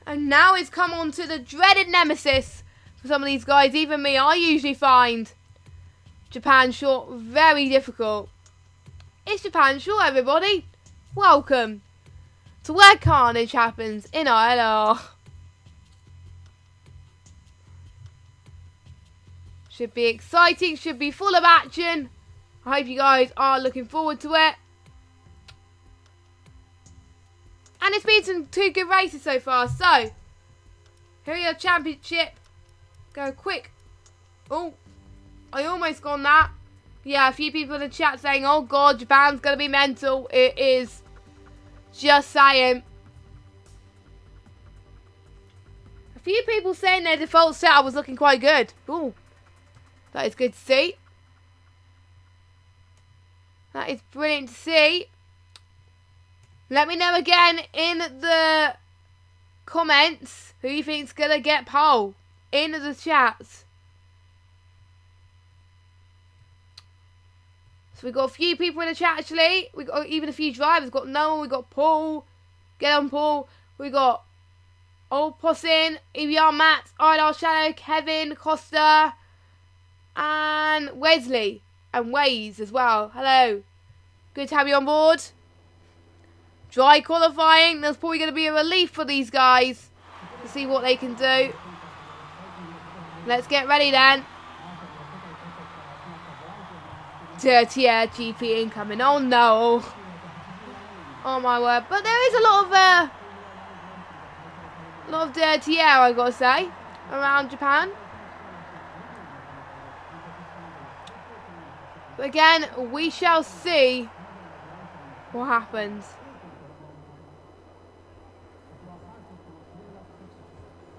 [SPEAKER 1] And now it's come on to the dreaded nemesis for some of these guys. Even me, I usually find Japan Short very difficult. It's Japan Short, everybody. Welcome to where carnage happens in ILR. Should be exciting, should be full of action. I hope you guys are looking forward to it. And it's been two good races so far. So, here are your championship. Go quick. Oh, I almost got that. Yeah, a few people in the chat saying, oh God, Japan's going to be mental. It is. Just saying. A few people saying their default setup was looking quite good. Ooh, that is good to see. That is brilliant to see. Let me know again in the comments who you think's going to get pole in the chats. So we've got a few people in the chat actually. We've got even a few drivers. We've got Noah, we've got Paul. Get on Paul. We've got Old Possin, EBR Matt, ILR Shadow, Kevin, Costa, and Wesley. And Waze as well. Hello. Good to have you on board. Dry qualifying. There's probably going to be a relief for these guys to see what they can do. Let's get ready then. Dirty Air GP incoming. Oh no. Oh my word. But there is a lot of dirty air, I gotta say, around Japan. But again, we shall see what happens.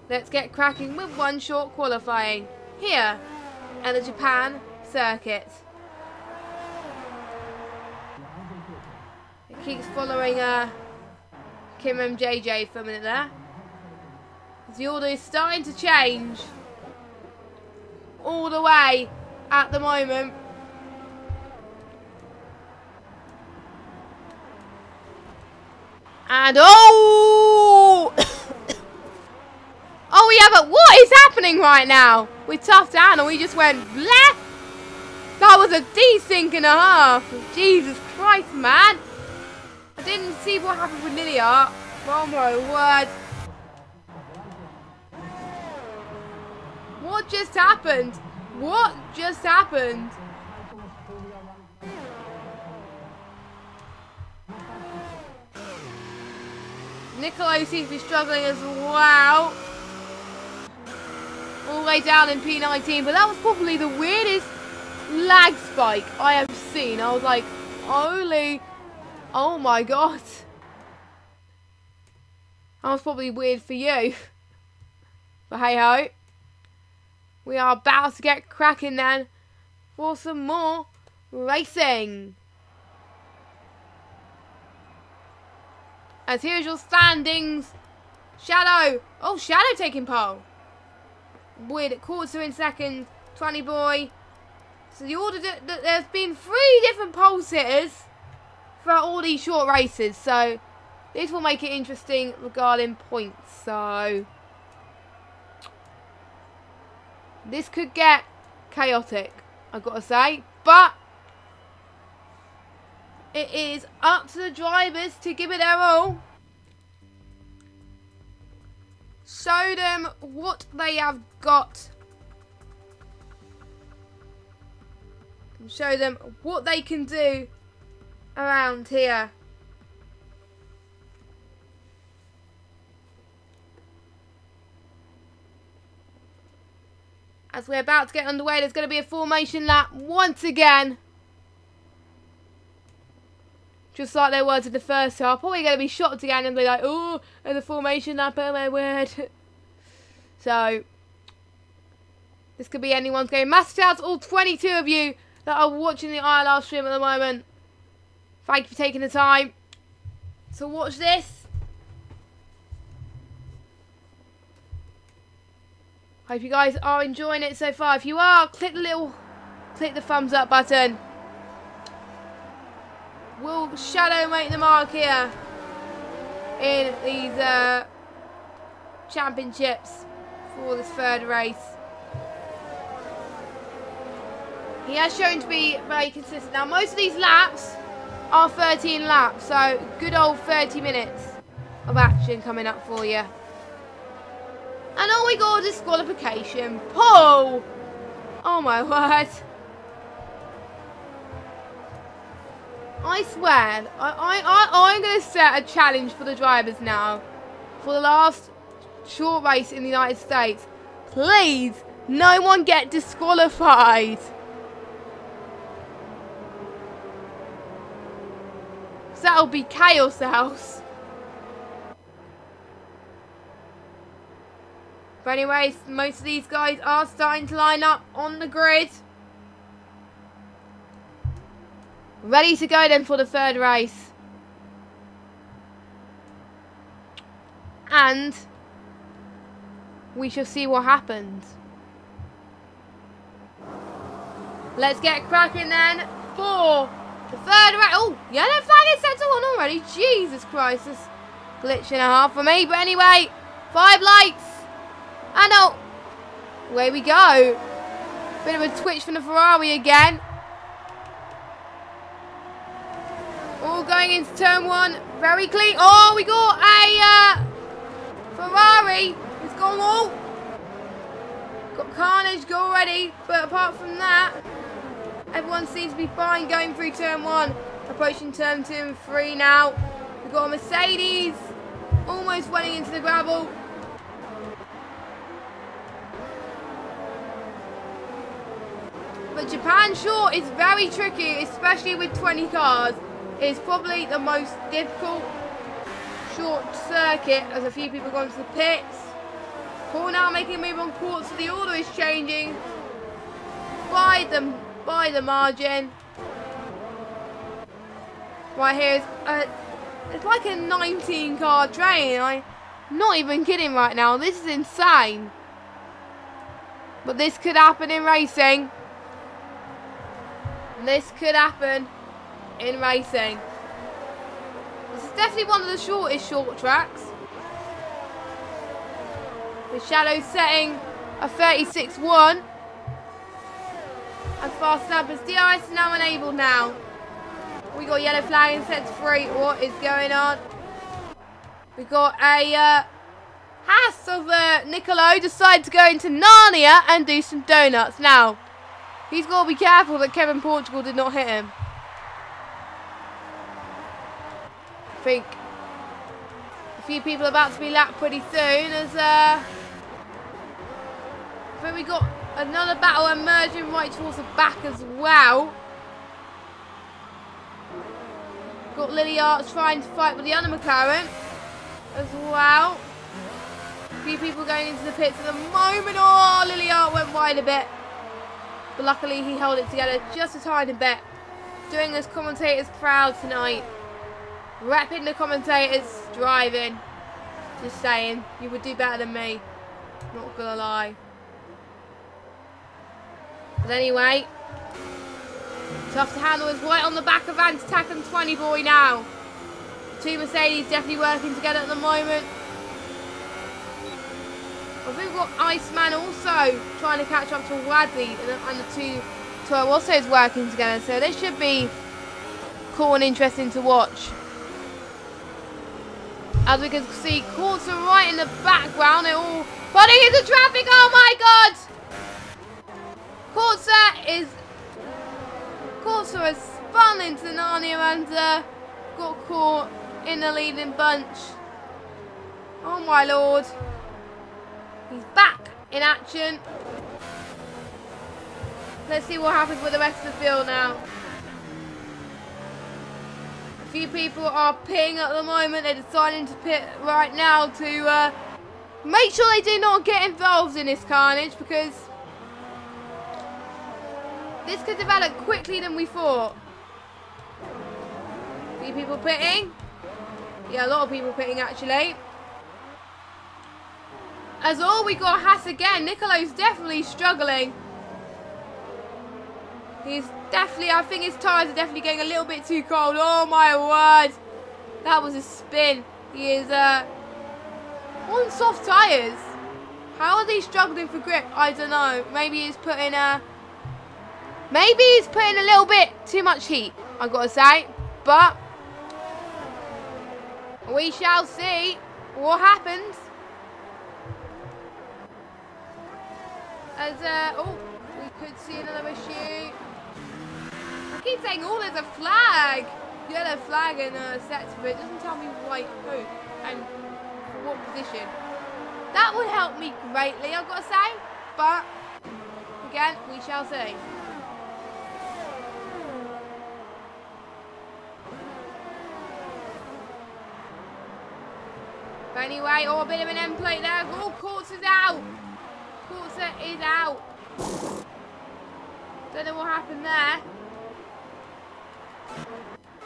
[SPEAKER 1] Let's get cracking with one short qualifying here at the Japan circuit. It keeps following Kim MJJ for a minute there. The order is starting to change all the way at the moment. And oh! Oh yeah, but what is happening right now? With Tough to Handle, we just went bleh. That was a desync and a half. Jesus Christ, man. I didn't see what happened with Lilia. Oh my word. What just happened? What just happened? Niccolo seems to be struggling as well. All the way down in P19, but that was probably the weirdest lag spike I have seen. I was like, holy, oh my god. That was probably weird for you. But hey ho. We are about to get cracking then for some more racing. As here's your standings. Shadow. Oh, Shadow taking pole. With Quarter in second. 20 boy. So the order that there's been 3 different pole sitters for all these short races. So this will make it interesting regarding points. So this could get chaotic, I've got to say. But it is up to the drivers to give it their all. Show them what they have got. And show them what they can do around here. As we're about to get underway, there's going to be a formation lap once again. Just like there was in the first half. Probably going to be shocked again and be like, oh, there's a formation lap, oh my word. So, this could be anyone's game. Massive shout out to all 22 of you that are watching the ILR stream at the moment. Thank you for taking the time to watch this. Hope you guys are enjoying it so far. If you are, click the thumbs up button. We'll shadow make the mark here in these championships for this third race. He has shown to be very consistent. Now, most of these laps are 13 laps, so good old 30 minutes of action coming up for you. And all we got is disqualification. Pull! Oh my word. I swear, I'm going to set a challenge for the drivers now. For the last short race in the United States. Please, no one get disqualified. That'll be chaos house. But anyways, most of these guys are starting to line up on the grid. Ready to go then for the third race. And we shall see what happens. Let's get cracking then for the third race. Oh, yellow flag is set to on already. Jesus Christ, this glitch and a half for me. But anyway, 5 lights. And oh, away we go. Bit of a twitch from the Ferrari again. All going into turn 1. Very clean. Oh, we got a Ferrari. It's gone all. Got carnage go already. But apart from that, everyone seems to be fine going through turn 1. Approaching turn 2 and 3 now. We've got a Mercedes almost running into the gravel. But Japan short is very tricky, especially with 20 cars. It's probably the most difficult short circuit as a few people going to the pits. Paul now making a move on court, so the order is changing by the margin. Right here is it's like a 19 car train. I'm not even kidding right now. This is insane. But this could happen in racing. This could happen in racing. This is definitely one of the shortest short tracks. With Shadow setting a 36.1. And fast snappers. DRS is now enabled now. We got yellow flag and set to 3. What is going on? We got a Haas of Nicolo decide to go into Narnia and do some donuts. Now, he's got to be careful that Kevin Portugal did not hit him. I think a few people are about to be lapped pretty soon as I think we got another battle emerging right towards the back as well. Got ILRGT trying to fight with the other McLaren as well. A few people going into the pits at the moment. Oh, ILRGT went wide a bit. But luckily he held it together just a tiny bit. Doing us commentators proud tonight. Repping the commentators, driving. Just saying, you would do better than me. Not gonna lie. But anyway, tough to handle is right on the back of Anti-Tack and 20 boy now. 2 Mercedes definitely working together at the moment. I think we've got Iceman also trying to catch up to Wadley, and the two also is working together. So this should be cool and interesting to watch. As we can see, Courts are right in the background. They're all running into traffic. Oh my God! Courts has spun into Narnia and got caught in the leading bunch. Oh my lord. He's back in action. Let's see what happens with the rest of the field now. A few people are pitting at the moment. They're deciding to pit right now to make sure they do not get involved in this carnage, because this could develop quickly than we thought. A few people pitting. Yeah, a lot of people pitting actually. As all, we got Haas again. Nicolo's definitely struggling. He's definitely, I think his tyres are definitely getting a little bit too cold. Oh my word. That was a spin. He is on soft tyres. How are they struggling for grip? I don't know. Maybe he's putting a little bit too much heat, I've got to say. But we shall see what happens. As we could see another issue. I keep saying, oh, there's a flag. Yellow flag in a sector, but it doesn't tell me who and for what position. That would help me greatly, I've got to say. But again, we shall see. But anyway, a bit of an end plate there. Oh, Courts is out. Courts is out. Don't know what happened there.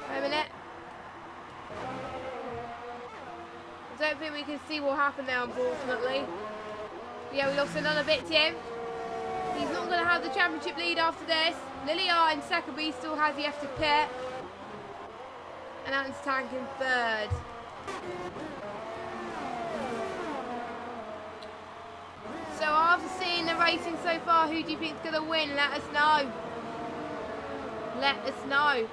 [SPEAKER 1] Wait a minute. I don't think we can see what happened there, unfortunately. Yeah, we lost another bit to him. He's not going to have the championship lead after this. ILRGT in second, but he still has the F to pit. And Anton's Tank in third. So after seeing the racing so far, who do you think is going to win? Let us know. Let us know.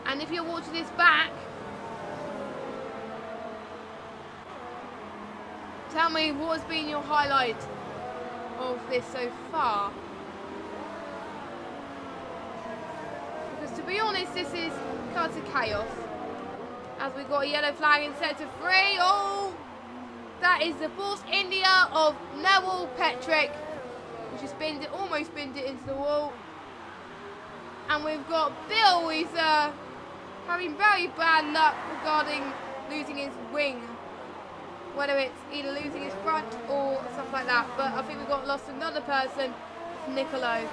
[SPEAKER 1] And if you're watching this back, tell me what has been your highlight of this so far. Because to be honest, this is utter chaos. As we've got a yellow flag in sector 3. Oh! That is the Force India of Neville Petrick, which has almost spinned it into the wall. And we've got Bill, who's having very bad luck regarding losing his wing. Whether it's either losing his front or stuff like that. But I think we've got lost another person, Nicolo.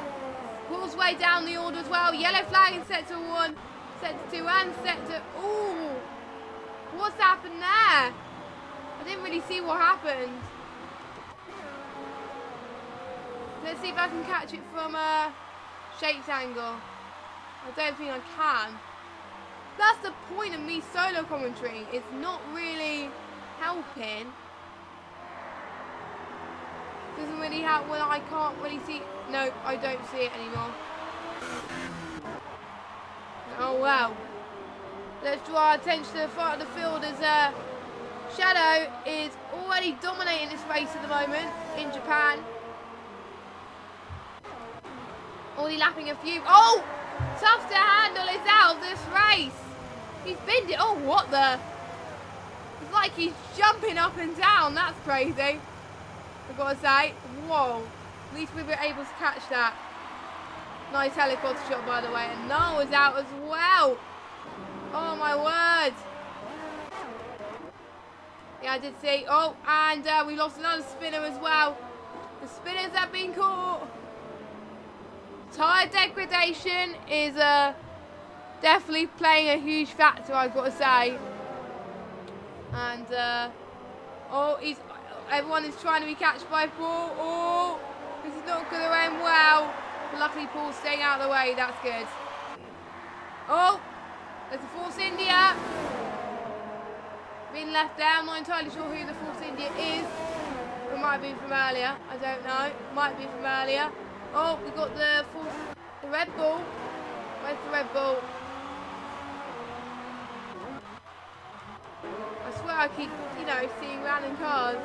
[SPEAKER 1] Pulls way down the order as well. Yellow flag in sector 1, sector 2 and sector... Ooh! What's happened there? I didn't really see what happened. Let's see if I can catch it from a shapes angle. I don't think I can. That's the point of me solo commentary. It's not really helping. Doesn't really help when I can't really see. No, I don't see it anymore. Oh well. Let's draw our attention to the front of the field as Shadow is already dominating this race at the moment in Japan. Already lapping a few. Oh! Tough to handle is out of this race. He's binned it. Oh, what the? It's like he's jumping up and down. That's crazy. I've got to say. Whoa. At least we were able to catch that. Nice helicopter shot, by the way. And Noah was out as well. Oh, my word. Yeah, I did see. Oh, and we lost another spinner as well. The spinners have been caught. Tyre degradation is definitely playing a huge factor, I've got to say. And, oh, everyone is trying to be catched by Paul. Oh, this is not going to end well. Luckily, Paul's staying out of the way. That's good. Oh, there's the Force India. Being left there. I'm not entirely sure who the Force India is. It might be from earlier. I don't know. Might be from earlier. Oh, we got the Red Bull. Where's the Red Bull? I swear I keep, seeing random cars.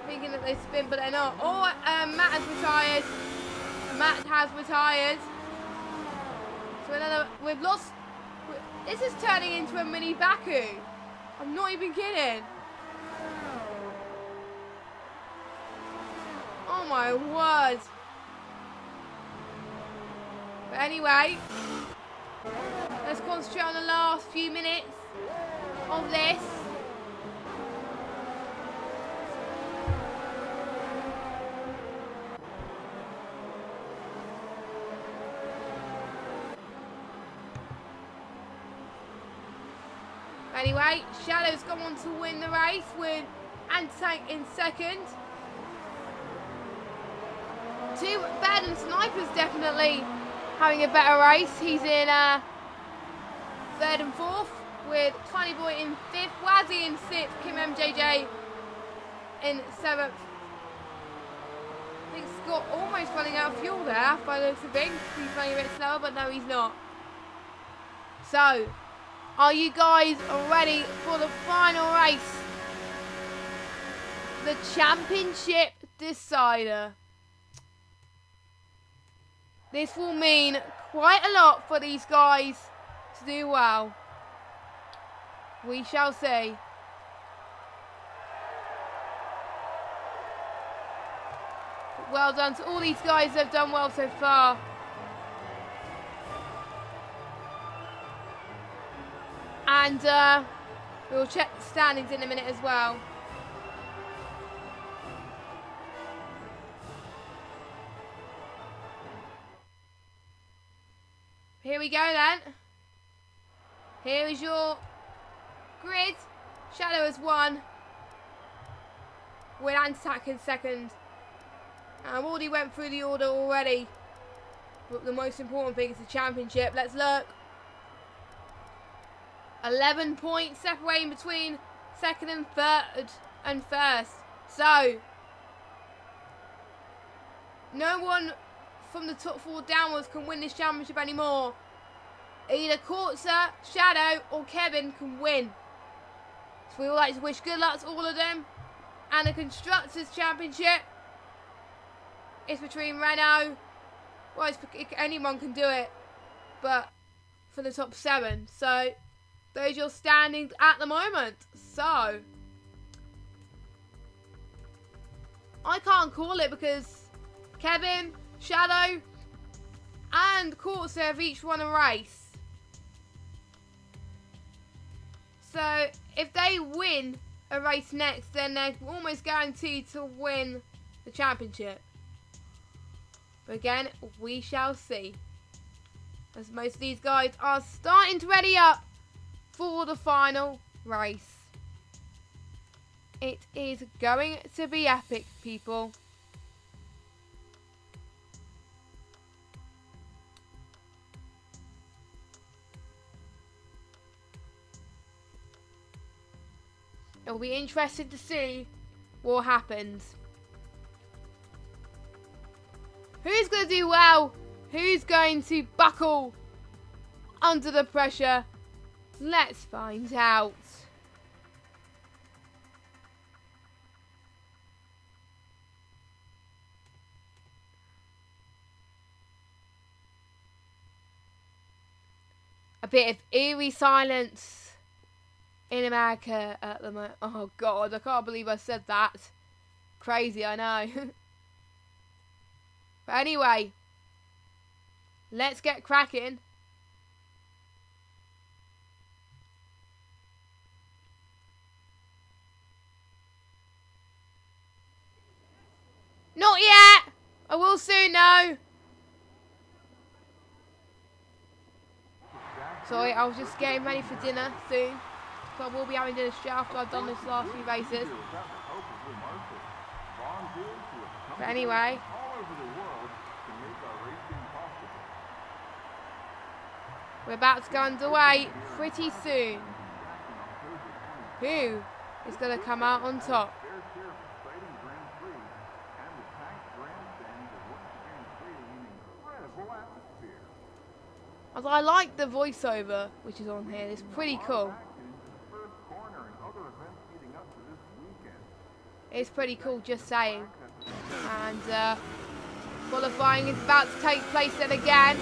[SPEAKER 1] Thinking that they spin, but they're not. Oh, Matt has retired. Matt has retired. for another. We've lost. This is turning into a mini Baku. I'm not even kidding. Oh my word. But anyway, let's concentrate on the last few minutes of this. Anyway, Shadow's gone on to win the race with Antank in second. Bad and Sniper's definitely having a better race. He's in third and fourth with Tiny Boy in fifth, Wazzy in sixth, Kim MJJ in seventh. I think Scott almost running out of fuel there by the looks of things. He's running a bit slower, but no, he's not. So, are you guys ready for the final race? The championship decider. This will mean quite a lot for these guys to do well. We shall see. Well done to all these guys that have done well so far. And we'll check the standings in a minute as well. Here we go then. Here is your grid. Shadow has won. With Antac in second. And I've already went through the order already. But the most important thing is the championship. Let's look. 11 points separating between second and third and first. So, no one from the top four downwards can win this championship anymore. Either Kortzer, Shadow or Kevin can win. So we would like to wish good luck to all of them. And the Constructors Championship is between Renault. Well, anyone can do it. But for the top 7. So those are your standings at the moment. So I can't call it because Kevin, Shadow and Kortzer have each won a race. So if they win a race next, then they're almost guaranteed to win the championship. But again, we shall see. As most of these guys are starting to ready up for the final race. It is going to be epic, people. It'll be interesting to see what happens. Who's going to do well? Who's going to buckle under the pressure? Let's find out. A bit of eerie silence in America at the moment. Oh God, I can't believe I said that. Crazy, I know. But anyway, let's get cracking. Not yet! I will soon know. Sorry, I was just getting ready for dinner soon. So I will be having dinner straight after I've done this last few races. But anyway. We're about to go underway pretty soon. Who is going to come out on top? As I like the voiceover which is on here, it's pretty cool. It's pretty cool, just saying. And qualifying is about to take place then again.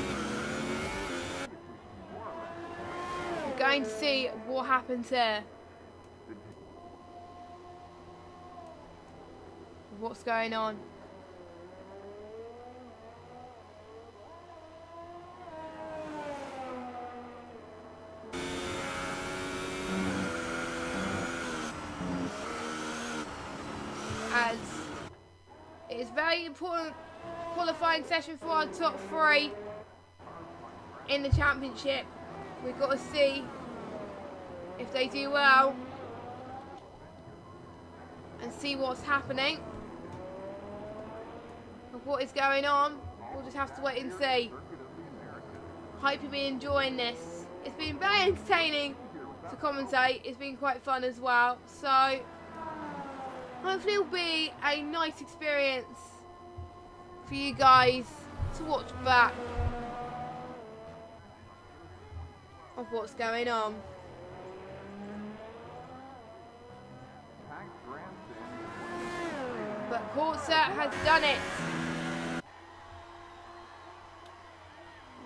[SPEAKER 1] going to see what happens here. What's going on? As it is very important qualifying session for our top 3 in the championship. We've got to see if they do well and see what's happening and what is going on. We'll just have to wait and see. Hope you've been enjoying this. It's been very entertaining to commentate. It's been quite fun as well. So hopefully it'll be a nice experience for you guys to watch back of what's going on. But Porter has done it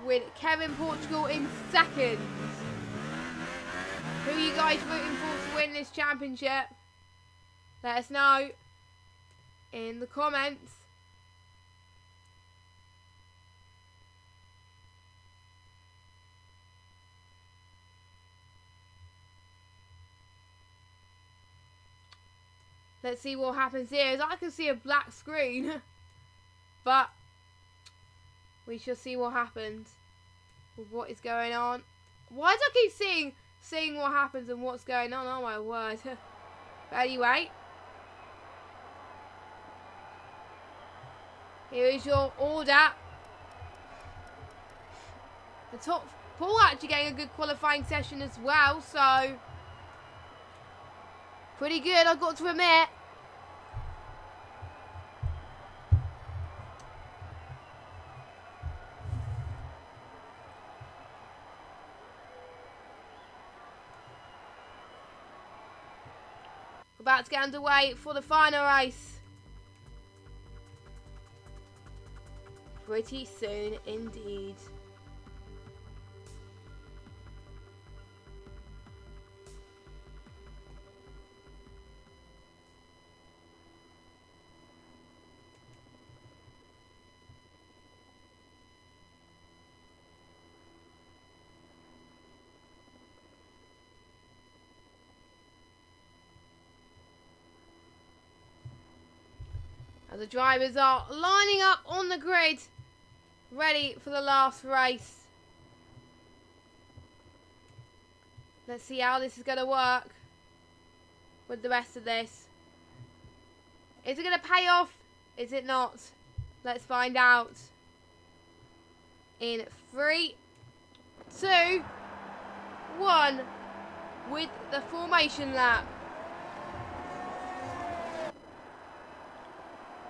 [SPEAKER 1] with Kevin Portugal in second. Who are you guys rooting for to win this championship? Let us know in the comments. Let's see what happens here. As I can see a black screen, but we shall see what happens with what is going on. Why do I keep seeing what happens and what's going on? Oh my word. But anyway, here is your order. The top Paul actually getting a good qualifying session as well, so pretty good, I've got to admit. About to get underway for the final race. Pretty soon indeed. As the drivers are lining up on the grid, ready for the last race. Let's see how this is going to work with the rest of this. Is it going to pay off? Is it not? Let's find out. In 3, 2, 1, with the formation lap.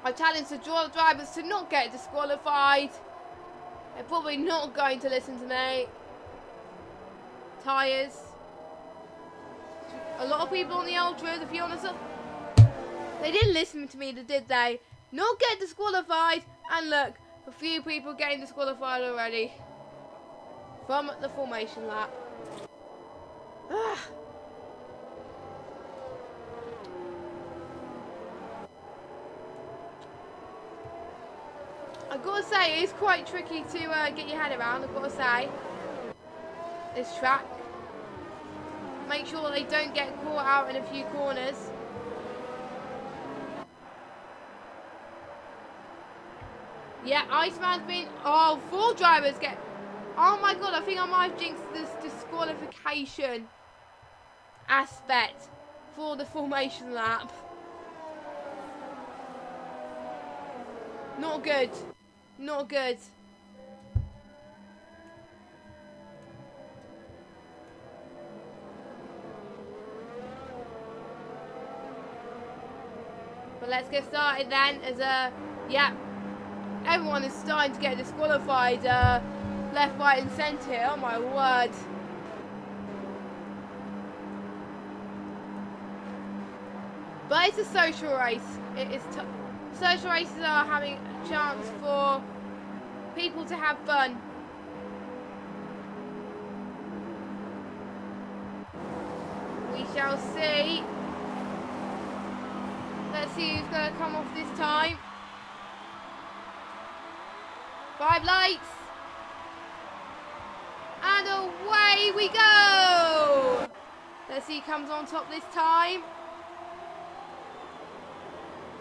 [SPEAKER 1] I challenge the drivers to not get disqualified. They're probably not going to listen to me. Tyres. A lot of people on the ultras, if you're honest, they didn't listen to me, did they? Not get disqualified. And look, a few people getting disqualified already from the formation lap. I've got to say, it is quite tricky to get your head around, I've got to say. This track. Make sure they don't get caught out in a few corners. Yeah, Iceman's been... Oh, 4 drivers get... Oh my god, I think I might have jinxed this disqualification aspect for the formation lap. Not good. Not good. But let's get started then. As yeah, everyone is starting to get disqualified left, right, and centre. Oh my word. But it's a social race. It is. Social races are having a chance for people to have fun. We shall see. Let's see who's going to come off this time. 5 lights. And away we go. Let's see who comes on top this time.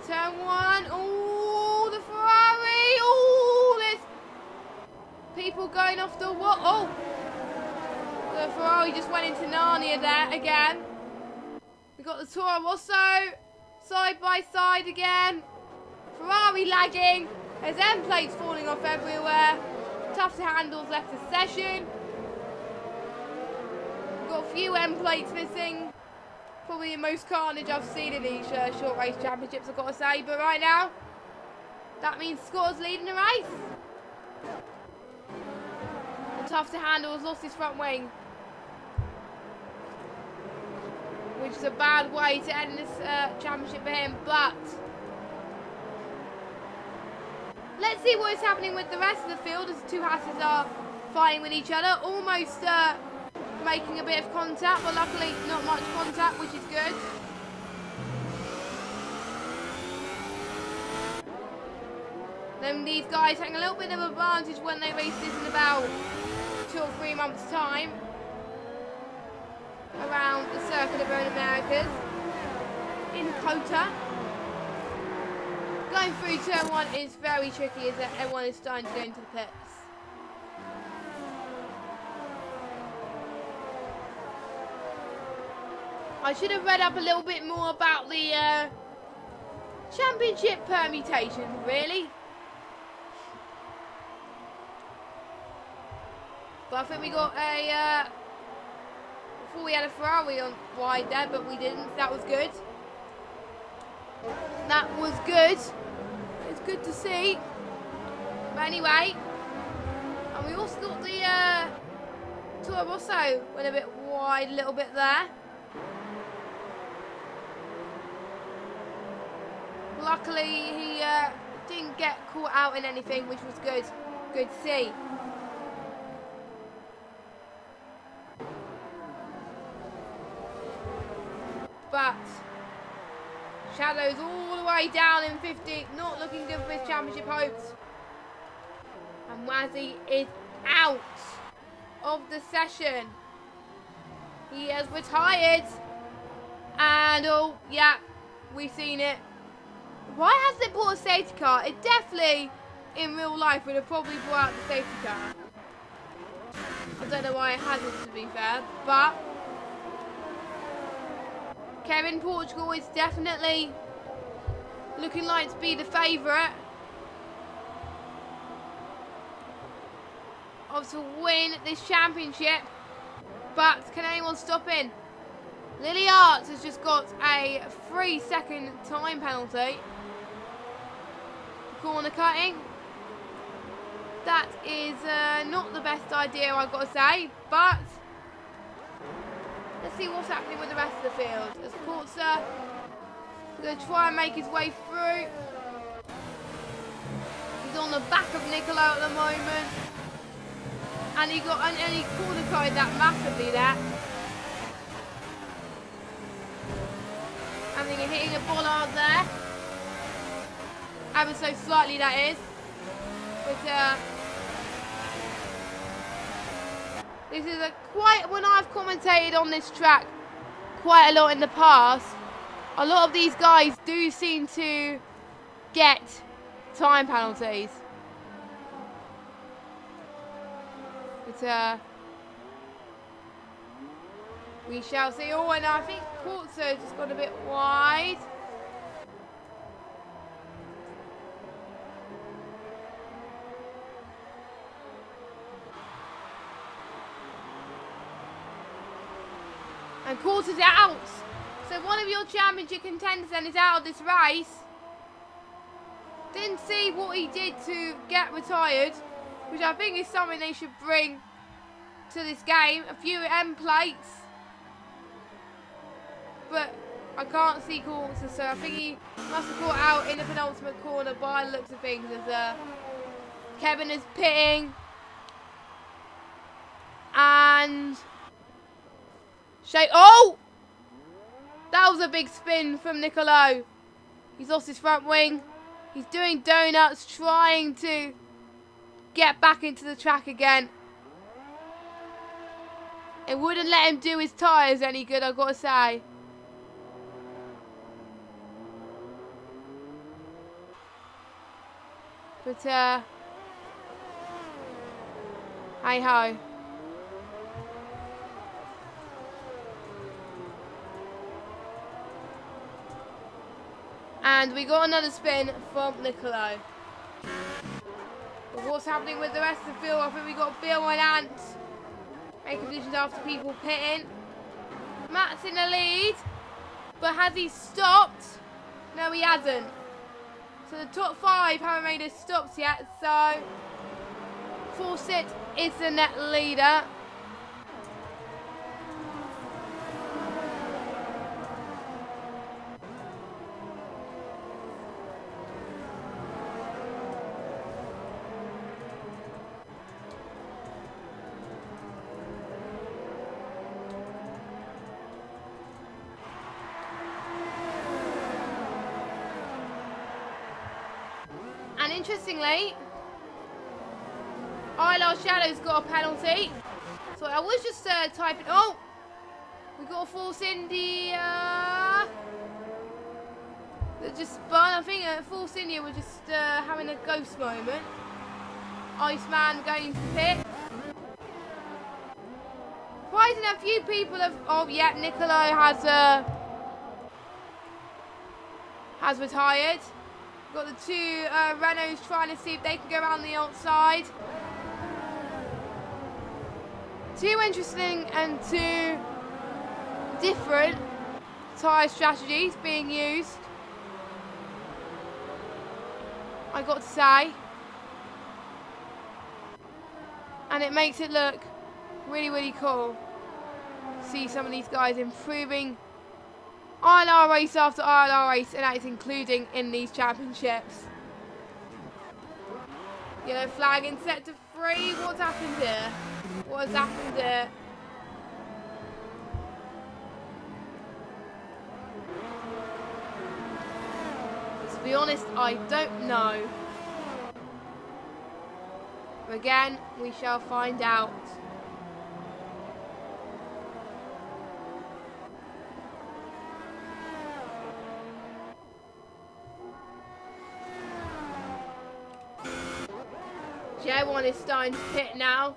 [SPEAKER 1] Turn 1. Oh, the Ferrari. Oh, there's people going off the wall. Oh, the Ferrari just went into Narnia there again. We've got the Toro Rosso side by side again. Ferrari lagging. There's end plates falling off everywhere. Tough to handles left the session. We've got a few end plates missing. Probably the most carnage I've seen in these short race championships, I've got to say. But right now, that means Scott's leading the race. And Tough to handle has lost his front wing, which is a bad way to end this championship for him. But let's see what is happening with the rest of the field as the two Hasses are fighting with each other. Almost making a bit of contact, but luckily not much contact, which is good. Then these guys taking a little bit of advantage when they race this in about 2 or 3 months' time around the Circuit of Road Americas in Kota. Going through turn 1 is very tricky as everyone is starting to go into the pits. I should have read up a little bit more about the championship permutations, really. But I think we got a... before we had a Ferrari on wide there, but we didn't. So that was good. That was good. It's good to see. But anyway, and we also got the Toro Rosso went a bit wide, a little bit there. Luckily, he didn't get caught out in anything, which was good. Good to see. But Shadow's all the way down in 50, not looking good for his championship hopes. And Wazzy is out of the session. He has retired. And oh, yeah, we've seen it. Why hasn't it brought a safety car? It definitely, in real life, would have probably brought out the safety car. I don't know why it hasn't, to be fair, but Kevin Portugal is definitely looking like to be the favourite to win this championship. But can anyone stop in? Lily Arts has just got a 3-second time penalty. Corner cutting. That is not the best idea, I've got to say, but let's see what's happening with the rest of the field. As Kurtzer is going to try and make his way through. He's on the back of Nicola at the moment. And he corner cutted that massively there. I think he's hitting a bollard there. Ever so slightly, that is. But this is when I've commentated on this track quite a lot in the past, a lot of these guys do seem to get time penalties. But we shall see. Oh, and I think Kurtzer just got a bit wide. And Kurzer's out. So one of your championship contenders then is out of this race. Didn't see what he did to get retired, which I think is something they should bring to this game. A few end plates. But I can't see Kurtzer, so I think he must have caught out in the penultimate corner by the looks of things, as Kevin is pitting. And oh! That was a big spin from Nicolo. He's lost his front wing. He's doing donuts, trying to get back into the track again. It wouldn't let him do his tyres any good, I've got to say. But, hey-ho. And we got another spin from Nicolo. But what's happening with the rest of the field? I think we got Bill and Ant making decisions after people pitting. Matt's in the lead, but has he stopped? No, he hasn't. So the top 5 haven't made his stops yet. So Fawcett is the net leader. And interestingly, ILR Shadow's got a penalty. So I was just typing. Oh, we got a Force India that just spun. I think Force India was just having a ghost moment. Iceman going to pit. Surprising a few people have. Oh yeah, Nicolo has retired. Got the 2 Renaults trying to see if they can go around the outside. 2 interesting and 2 different tyre strategies being used, I got to say. And it makes it look really, really cool to see some of these guys improving ILR race after ILR race, and that is including in these championships. Yellow flag in sector 3. What's happened here? What has happened here? To be honest, I don't know. But again, we shall find out. J1 is starting to pit now,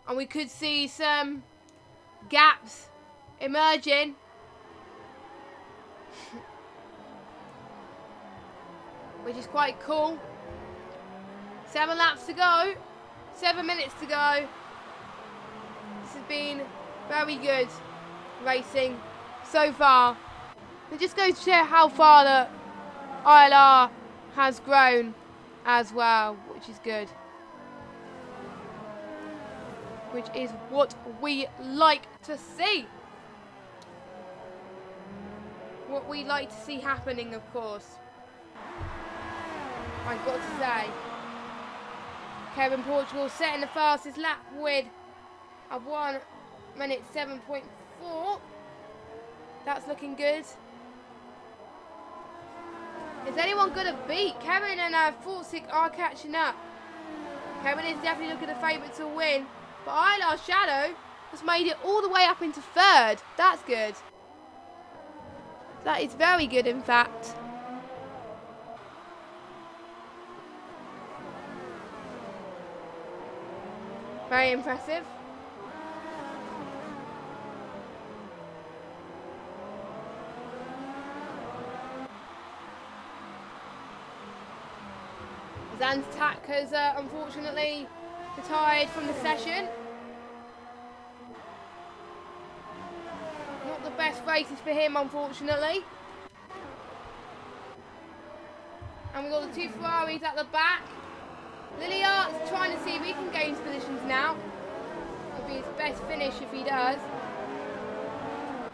[SPEAKER 1] and we could see some gaps emerging. Which is quite cool. 7 laps to go, 7 minutes to go. This has been very good racing so far. It just goes to show how far the ILR has grown as well, which is good. Which is what we like to see. What we like to see happening, of course. I've got to say. Kevin Portugal setting the fastest lap with a 1 minute 7.4. That's looking good. Is anyone going to beat? Kevin and Forsyth are catching up. Kevin is definitely looking the favourite to win. But ILR Shadow has made it all the way up into 3rd. That's good. That is very good, in fact. Very impressive. Zantac has unfortunately retired from the session. Not the best races for him, unfortunately. And we've got the 2 Ferraris at the back. Lilliart's trying to see if he can gain positions now. It'll be his best finish if he does.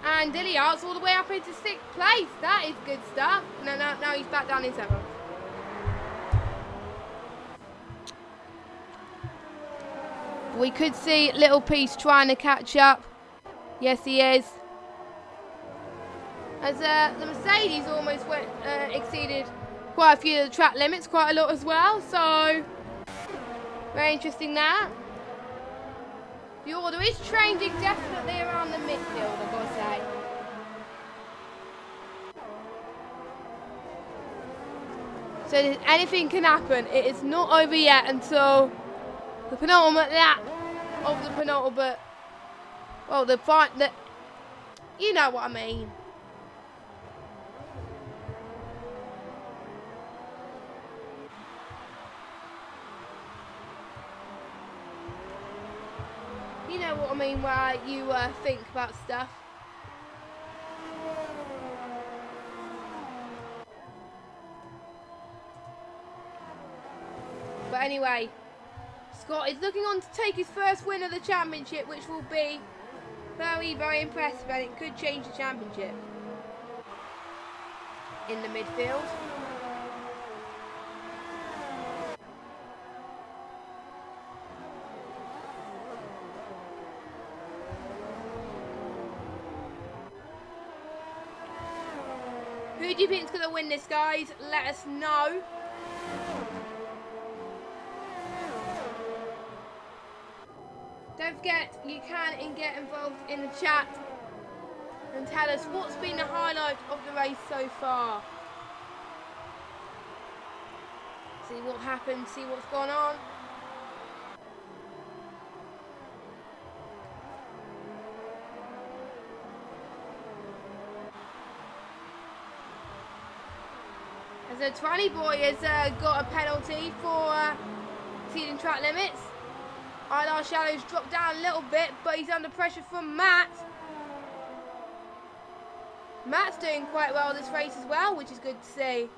[SPEAKER 1] And Lilliart's all the way up into 6th place. That is good stuff. No, now he's back down in 7th. We could see Little Peace trying to catch up. Yes, he is. As the Mercedes almost exceeded quite a few of the track limits, quite a lot as well. So very interesting that. The order is changing definitely around the midfield, I've got to say. So anything can happen. It is not over yet until the penultimate lap of the penultimate. Well, you know what I mean. You know what I mean, where you think about stuff. But anyway, Scott is looking on to take his first win of the championship, which will be very, very impressive, and it could change the championship. In the midfield. Who do you think is going to win this, guys? Let us know. Don't forget, you can get involved in the chat and tell us what's been the highlight of the race so far. See what happened, see what's gone on. As a 20 boy has got a penalty for exceeding track limits. ILR Shadow's dropped down a little bit, but he's under pressure from Matt. Matt's doing quite well this race as well, which is good to see.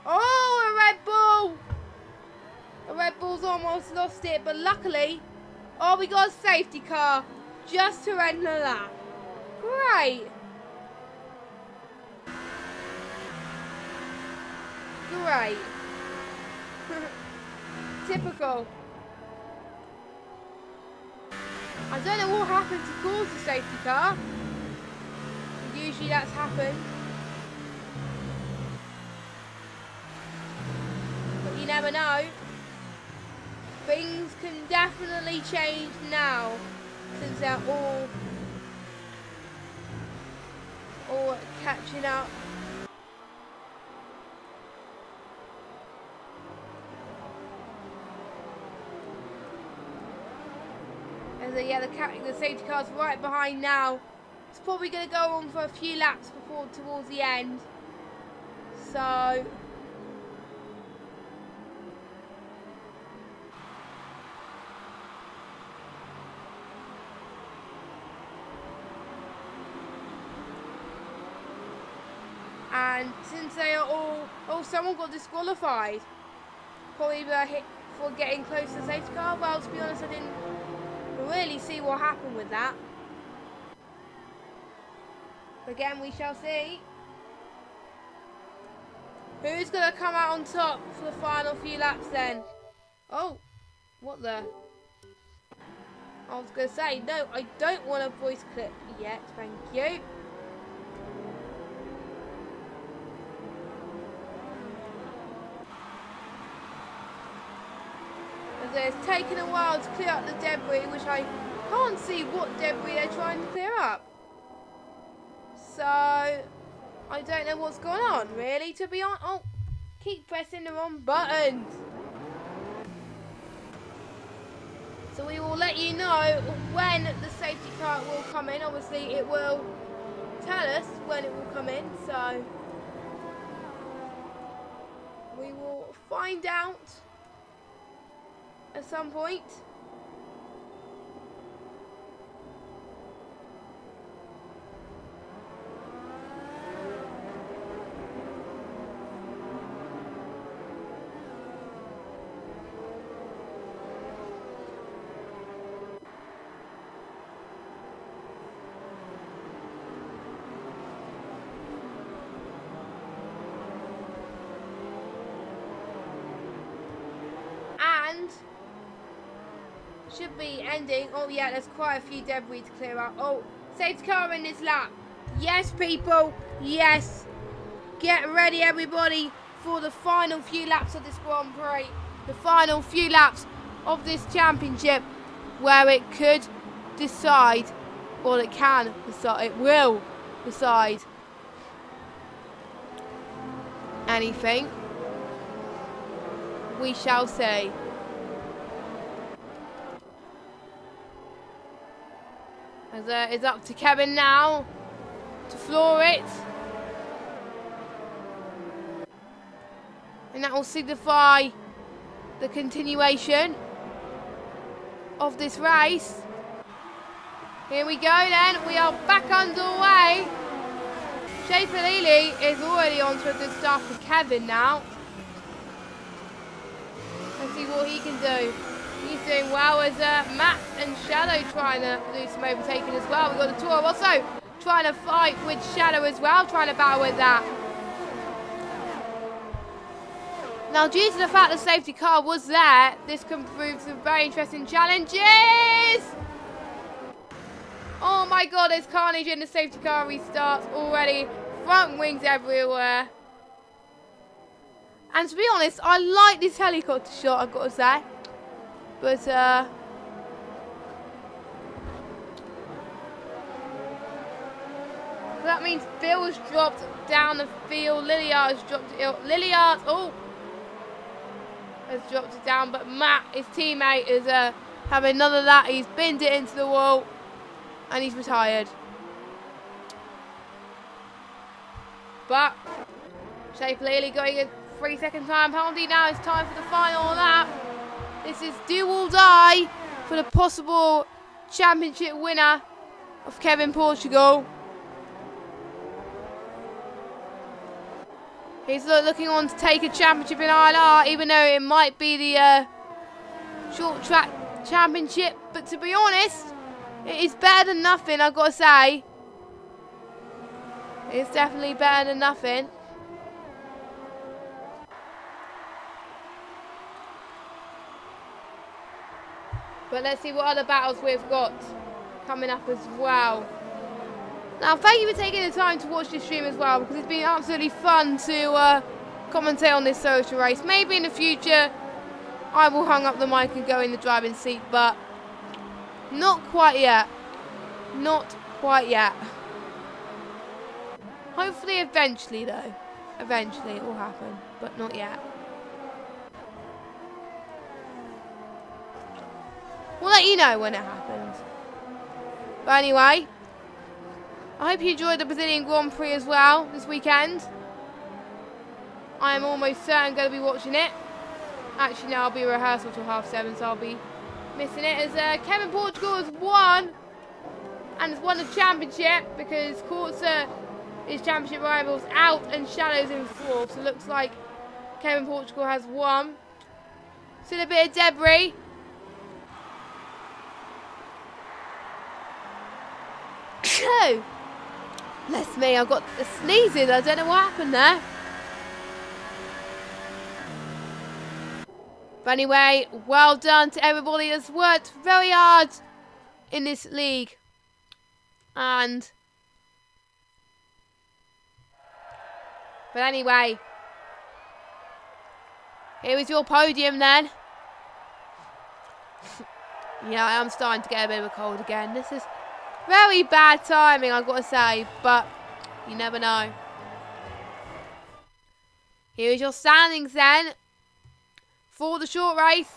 [SPEAKER 1] Oh, a Red Bull! A Red Bull's almost lost it, but luckily, oh, we got a safety car just to end the lap. Great. Great. Typical. I don't know what happened to cause the safety car. Usually that's happened. But you never know. Things can definitely change now, since they're all catching up. Yeah, the safety car's right behind now. It's probably going to go on for a few laps before towards the end. So and since they are all, someone got disqualified. Probably hit for getting close to the safety car. Well, to be honest, I didn't really see what happened with that. Again, we shall see. Who's going to come out on top for the final few laps then? Oh, what the? I was going to say, no, I don't want a voice clip yet, thank you. It's taken a while to clear up the debris, which I can't see what debris they're trying to clear up. So, I don't know what's going on, really, to be honest. Oh, keep pressing the wrong buttons. So we will let you know when the safety car will come in. Obviously, it will tell us when it will come in, so we will find out at some point. And should be ending. Oh yeah, there's quite a few debris to clear out. Oh, safety car in this lap. Yes, people. Yes. Get ready, everybody, for the final few laps of this Grand Prix. The final few laps of this championship, where it could decide, or it can decide, it will decide anything. We shall see. As it's up to Kevin now to floor it. And that will signify the continuation of this race. Here we go then, we are back underway. Shea Palili is already on to a good start for Kevin now. Let's see what he can do. He's doing well as Matt and Shadow trying to do some overtaking as well. We've got the Toro also trying to fight with Shadow as well, trying to battle with that. Now, due to the fact the safety car was there, this can prove some very interesting challenges. Oh my God, there's carnage in the safety car restarts already. Front wings everywhere. And to be honest, I like this helicopter shot, I've got to say. But, that means Bill has dropped down the field. Lilliard has dropped it. Lilliard, oh, has dropped it down. But Matt, his teammate, is having none of that. He's binned it into the wall. And he's retired. But Shea Palili going a 3-second time penalty. Now it's time for the final lap. This is do or die for the possible championship winner of Kevin Portugal. He's looking on to take a championship in ILR, even though it might be the short track championship. But to be honest, it is better than nothing, I've got to say. It's definitely better than nothing. But let's see what other battles we've got coming up as well. Now, thank you for taking the time to watch this stream as well, because it's been absolutely fun to commentate on this social race. Maybe in the future, I will hang up the mic and go in the driving seat, but not quite yet. Not quite yet. Hopefully eventually though. Eventually it will happen, but not yet. We'll let you know when it happens. But anyway, I hope you enjoyed the Brazilian Grand Prix as well this weekend. I am almost certain going to be watching it. Actually, no, I'll be rehearsal till 7:30, so I'll be missing it. As Kevin Portugal has won, and has won the championship because Corsa, his championship rivals, out and Shadow's in 4th. So it looks like Kevin Portugal has won. Still a bit of debris. Bless me, I've got the sneezes. I don't know what happened there. But anyway, well done to everybody that's worked very hard in this league. But anyway, here is your podium then. Yeah, I am starting to get a bit of a cold again. This is very bad timing, I've got to say, but you never know. Here is your standings then for the short race.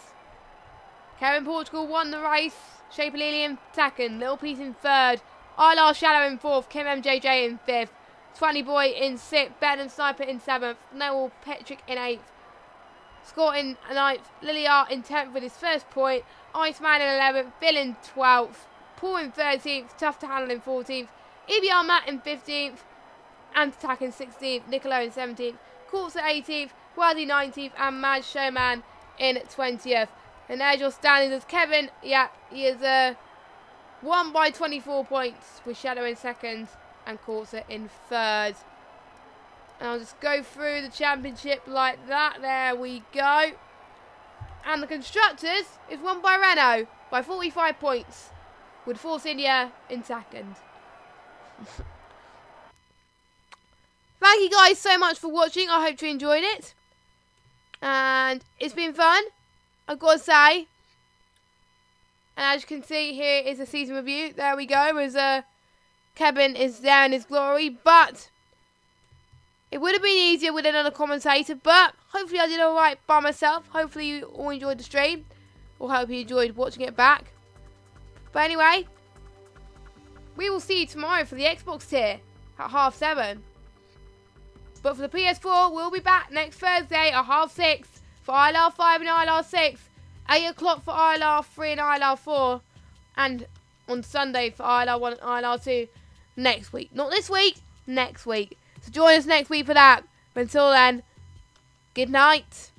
[SPEAKER 1] Kevin Portugal won the race. Shea Palili in 2nd. Little Piece in 3rd. ILR Shadow in 4th. Kim MJJ in 5th. 20 Boy in 6th. Ben Sniper in 7th. Noel Petrick in 8th. Scott in 9th. Lilliard in 10th with his first point. Iceman in 11th. Phil in 12th. Paul in 13th. Tough to Handle in 14th. EBR Matt in 15th. Antattack in 16th. Niccolo in 17th. Corsa 18th. Worthy 19th. And Mad Showman in 20th. And there's your standings as Kevin. Yeah, he is won by 24 points with Shadow in 2nd and Corsa in 3rd. And I'll just go through the championship like that. There we go. And the Constructors is won by Renault by 45 points with Force India in 2nd. thank you guys so much for watching. I hope you enjoyed it. And it's been fun, I've got to say. And as you can see, here is a season review. There we go, as Kevin is there in his glory. But it would have been easier with another commentator. But hopefully I did alright by myself. Hopefully you all enjoyed the stream. Or hope you enjoyed watching it back. But anyway, we will see you tomorrow for the Xbox tier at 7:30. But for the PS4, we'll be back next Thursday at 6:30 for ILR 5 and ILR 6. 8 o'clock for ILR 3 and ILR 4. And on Sunday for ILR 1 and ILR 2 next week. Not this week, next week. So join us next week for that. But until then, good night.